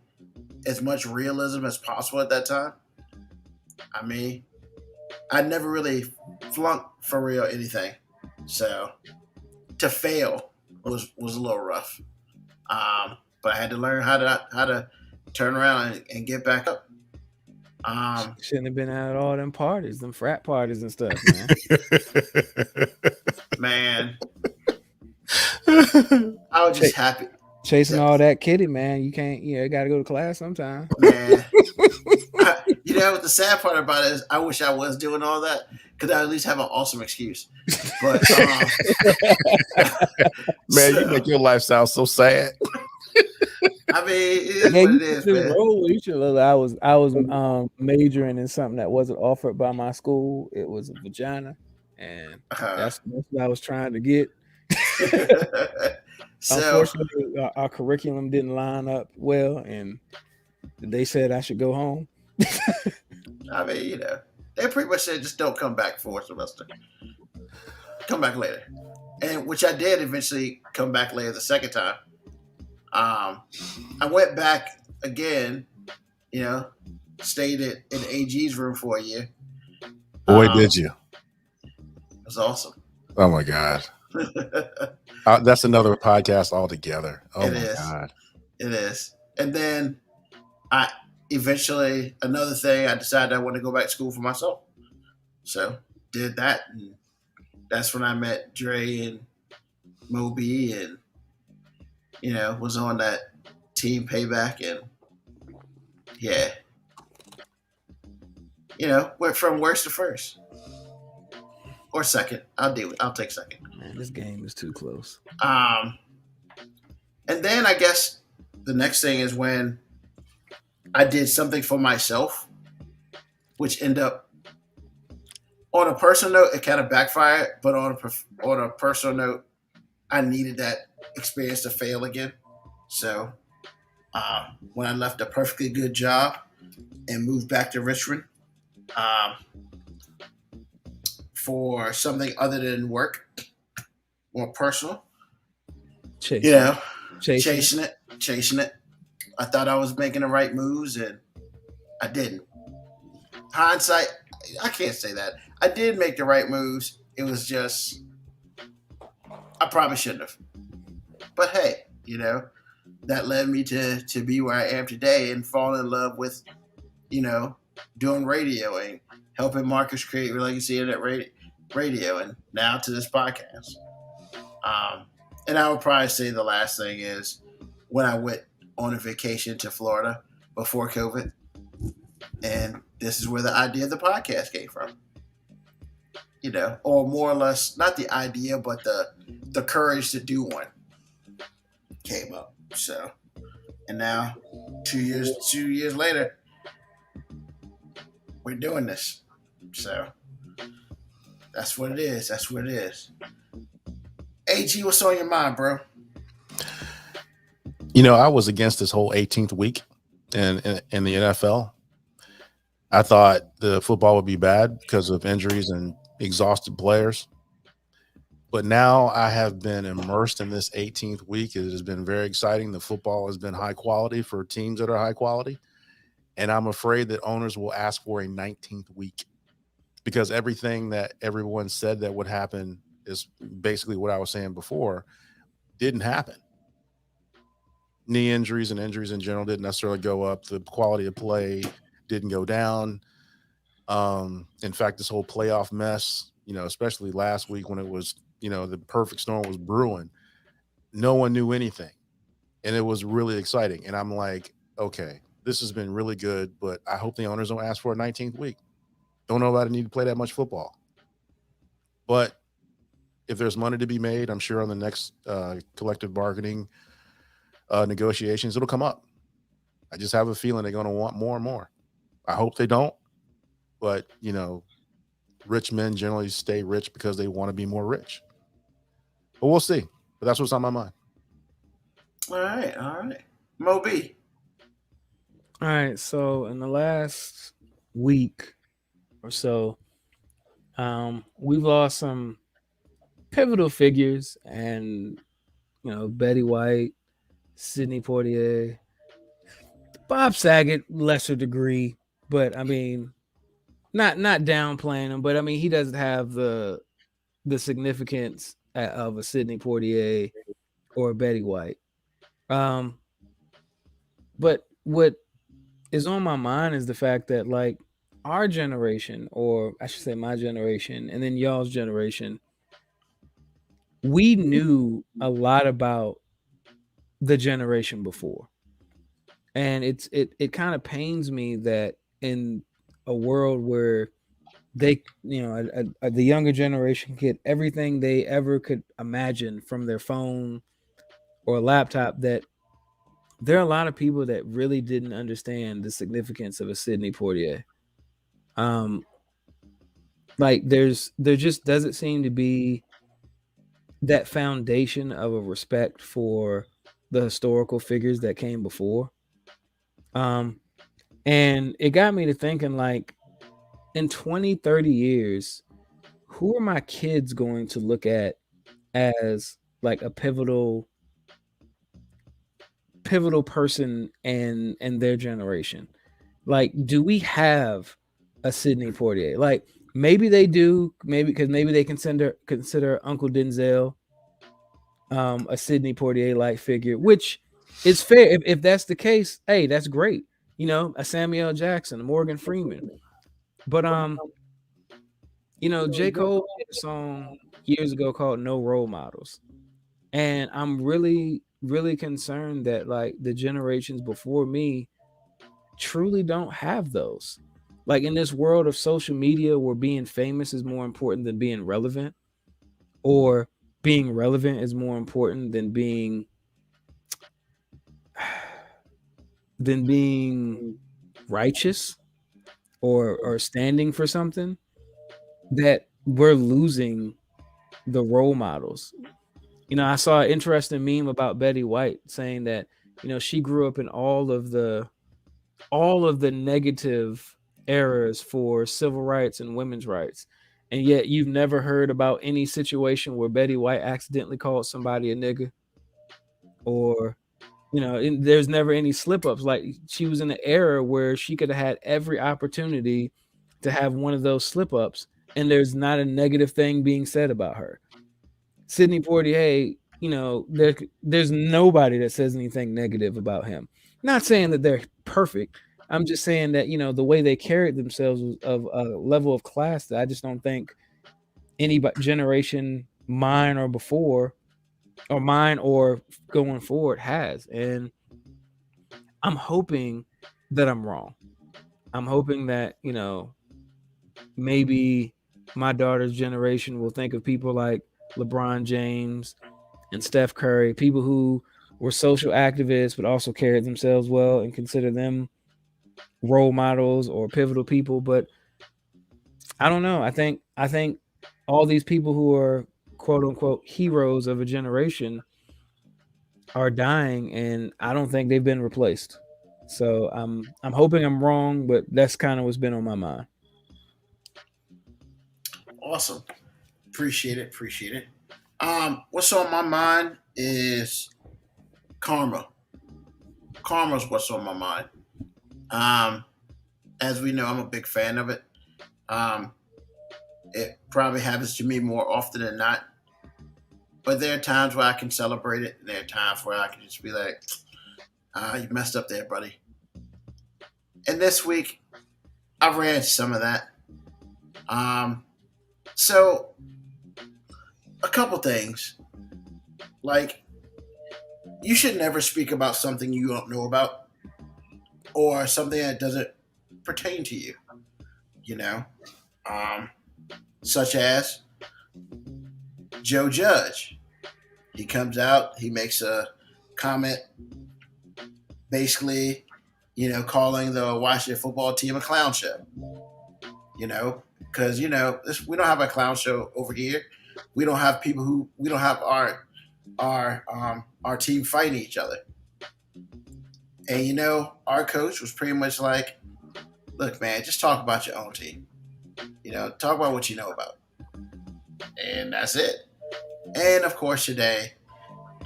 as much realism as possible at that time. I mean, I never really flunked for real anything. So to fail was a little rough. But I had to learn how to turn around and get back up. Shouldn't have been at all them parties, them frat parties and stuff, man. Man, I was just happy. Chasing all that kitty, man. You can't, you got to go to class sometime. Man, the sad part about it is I wish I was doing all that because I at least have an awesome excuse. But Man, you make your life sound so sad. I mean, it is what it is, man. I was majoring in something that wasn't offered by my school. It was a vagina, and that's what I was trying to get. So, unfortunately, our curriculum didn't line up well, and they said I should go home. I mean, they pretty much said just don't come back for a semester. Come back later, and which I did eventually come back later the second time. I went back again, stayed in AG's room for a year. Boy, did you. It was awesome. Oh, my God. That's another podcast altogether. Oh, my God. It is. And then another thing, I decided I wanted to go back to school for myself. So did that. And that's when I met Dre and Moby and, was on that team Payback. And yeah, went from worst to first. Or second. I'll take second. Man, this game is too close. And then I guess the next thing is when I did something for myself, which ended up on a personal note, it kind of backfired. But on a personal note, I needed that experience to fail again. So when I left a perfectly good job and moved back to Richmond, for something other than work, more personal. Chasing it. I thought I was making the right moves, and I didn't. Hindsight, I can't say that. I did make the right moves. It was just, I probably shouldn't have. But hey, that led me to be where I am today and fall in love with, doing radio and helping Marcus create legacy in that radio, and now to this podcast. And I would probably say the last thing is when I went on a vacation to Florida before COVID, and this is where the idea of the podcast came from. Or more or less, not the idea, but the courage to do one came up. So, and now 2 years later, we're doing this. So that's what it is. AG, what's on your mind, bro? I was against this whole 18th week in the NFL. I thought the football would be bad because of injuries and exhausted players. But now I have been immersed in this 18th week. It has been very exciting. The football has been high quality for teams that are high quality. And I'm afraid that owners will ask for a 19th week because everything that everyone said that would happen is basically what I was saying before didn't happen. Knee injuries and injuries in general didn't necessarily go up. The quality of play didn't go down. In fact, this whole playoff mess, especially last week when it was, the perfect storm was brewing, no one knew anything. And it was really exciting. And I'm like, okay, this has been really good, but I hope the owners don't ask for a 19th week. Don't know about it need to play that much football. But if there's money to be made, I'm sure on the next collective bargaining negotiations, it'll come up. I just have a feeling they're going to want more and more. I hope they don't. But, rich men generally stay rich because they want to be more rich. But we'll see. But that's what's on my mind. All right. Moby. All right. So in the last week or so, we've lost some pivotal figures, and Betty White, Sidney Poitier, Bob Saget, lesser degree, but I mean, not downplaying him, but I mean he doesn't have the significance of a Sidney Poitier or a Betty White. But what is on my mind is the fact that like our generation, or I should say my generation, and then y'all's generation, we knew a lot about the generation before. And it kind of pains me that in a world where they, the younger generation get everything they ever could imagine from their phone or laptop, that there are a lot of people that really didn't understand the significance of a Sidney Poitier. Like there just doesn't seem to be that foundation of a respect for the historical figures that came before. And it got me to thinking, like, in 20, 30 years, who are my kids going to look at as like a pivotal person in their generation? Like, do we have a Sidney Poitier? Like, maybe they do, maybe because maybe they consider Uncle Denzel a Sidney Poitier like figure, which is fair. If that's the case, hey, that's great. A Samuel Jackson, a Morgan Freeman. But J. Cole made a song years ago called No Role Models. And I'm really, really concerned that like the generations before me truly don't have those. Like, in this world of social media where being famous is more important than being relevant, or being relevant is more important than being righteous or standing for something, that we're losing the role models. I saw an interesting meme about Betty White saying that, she grew up in all of the negative eras for civil rights and women's rights. And yet you've never heard about any situation where Betty White accidentally called somebody a nigga, or, there's never any slip ups. Like, she was in an era where she could have had every opportunity to have one of those slip ups, and there's not a negative thing being said about her. Sidney Poitier, there's nobody that says anything negative about him. Not saying that they're perfect. I'm just saying that, the way they carried themselves was of a level of class that I just don't think any generation, mine or before, or mine or going forward, has. And I'm hoping that I'm wrong. I'm hoping that, maybe my daughter's generation will think of people like LeBron James and Steph Curry, people who were social activists but also carried themselves well, and consider them role models or pivotal people. But I don't know. I think all these people who are quote unquote heroes of a generation are dying, and I don't think they've been replaced. So I'm hoping I'm wrong, but that's kind of what's been on my mind. Awesome. Appreciate it. What's on my mind is karma. Karma's what's on my mind. As we know, I'm a big fan of it. It probably happens to me more often than not. But there are times where I can celebrate it, and there are times where I can just be like, you messed up there, buddy. And this week, I ran some of that. So, a couple things. Like, you should never speak about something you don't know about, or something that doesn't pertain to you, such as Joe Judge. He comes out, he makes a comment, basically, calling the Washington football team a clown show. Because we don't have a clown show over here. We don't have we don't have our team fighting each other. And our coach was pretty much like, look, man, just talk about your own team. Talk about what you know about. And that's it. And of course today,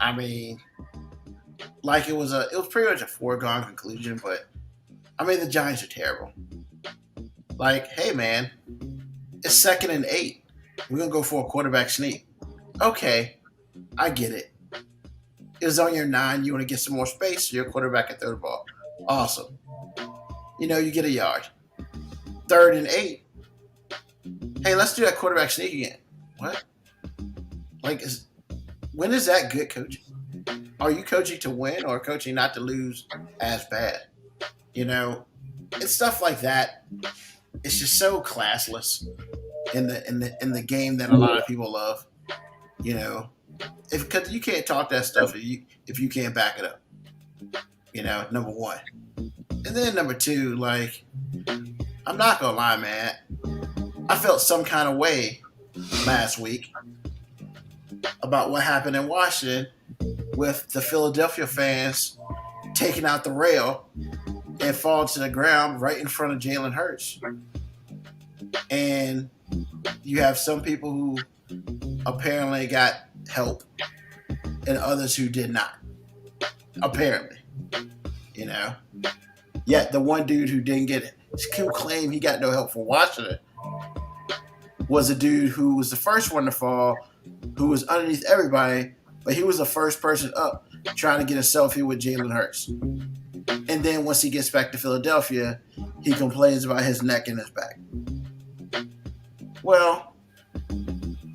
I mean, like it was pretty much a foregone conclusion, but I mean, the Giants are terrible. Like, hey man, it's 2nd and 8. We're gonna go for a quarterback sneak. Okay, I get it. It was on your 9. You want to get some more space, so your quarterback can throw the ball. Awesome. you get a yard. 3rd and 8. Hey, let's do that quarterback sneak again. What? Like, when is that good coaching? Are you coaching to win or coaching not to lose as bad? It's stuff like that. It's just so classless in the game that a lot of people love. Because you can't talk that stuff if you can't back it up. Number one. And then number two, like, I'm not gonna lie, man. I felt some kind of way last week about what happened in Washington with the Philadelphia fans taking out the rail and fall to the ground right in front of Jalen Hurts. And you have some people who apparently got help and others who did not. Apparently. Yet the one dude who didn't get it, who claimed he got no help from Washington, was a dude who was the first one to fall, who was underneath everybody, but he was the first person up trying to get a selfie with Jalen Hurts. And then once he gets back to Philadelphia, he complains about his neck and his back. Well,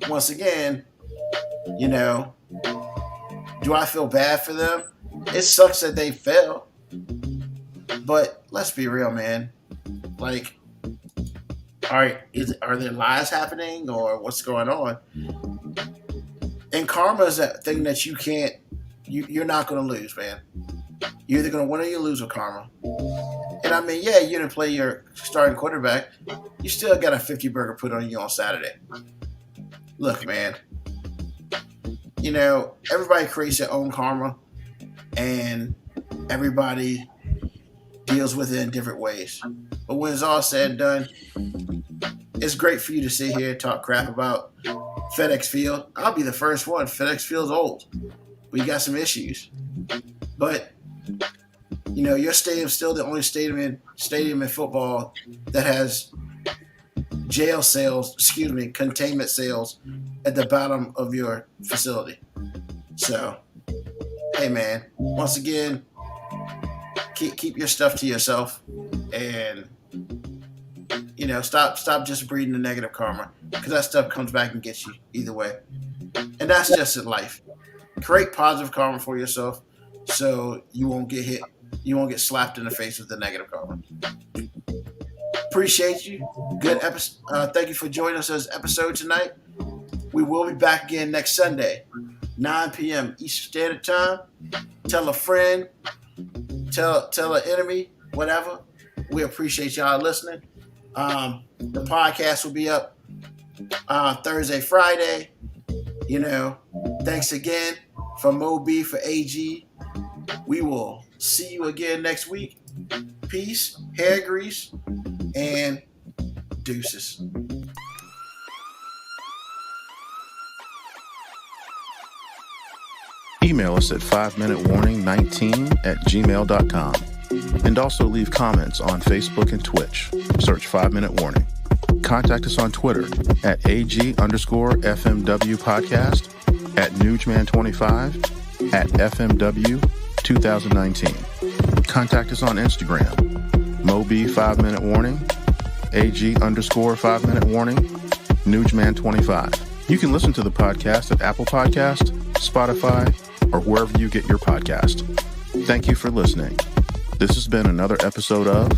once again, do I feel bad for them? It sucks that they fell. But let's be real, man. Like, are there lies happening or what's going on? And karma is that thing that you're not going to lose, man. You're either going to win or you lose with karma. And I mean, yeah, you didn't play your starting quarterback. You still got a 50 burger put on you on Saturday. Look, man. Everybody creates their own karma. And everybody deals with it in different ways. But when it's all said and done, it's great for you to sit here and talk crap about FedEx Field. I'll be the first one. FedEx Field's old. We got some issues. But, your stadium's still the only stadium in football that has containment cells at the bottom of your facility. So, hey, man, once again, keep your stuff to yourself and, stop just breeding the negative karma, because that stuff comes back and gets you either way. And that's just in life. Create positive karma for yourself so you won't get hit. You won't get slapped in the face with the negative karma. Appreciate you. Good episode. Thank you for joining us this episode tonight. We will be back again next Sunday, 9 p.m. Eastern Standard Time. Tell a friend. Tell an enemy, whatever. We appreciate y'all listening. The podcast will be up Thursday, Friday. Thanks again for Mo B for AG. We will see you again next week. Peace, hair grease, and deuces. Email us at 5minutewarning19@gmail.com. And also leave comments on Facebook and Twitch. Search 5 Minute Warning. Contact us on Twitter at AG_FMW Podcast, at Nugman25, at FMW 2019. Contact us on Instagram, Moby 5 Minute Warning, AG_5 Minute Warning, Nugman25. You can listen to the podcast at Apple Podcast, Spotify, or wherever you get your podcast. Thank you for listening. This has been another episode of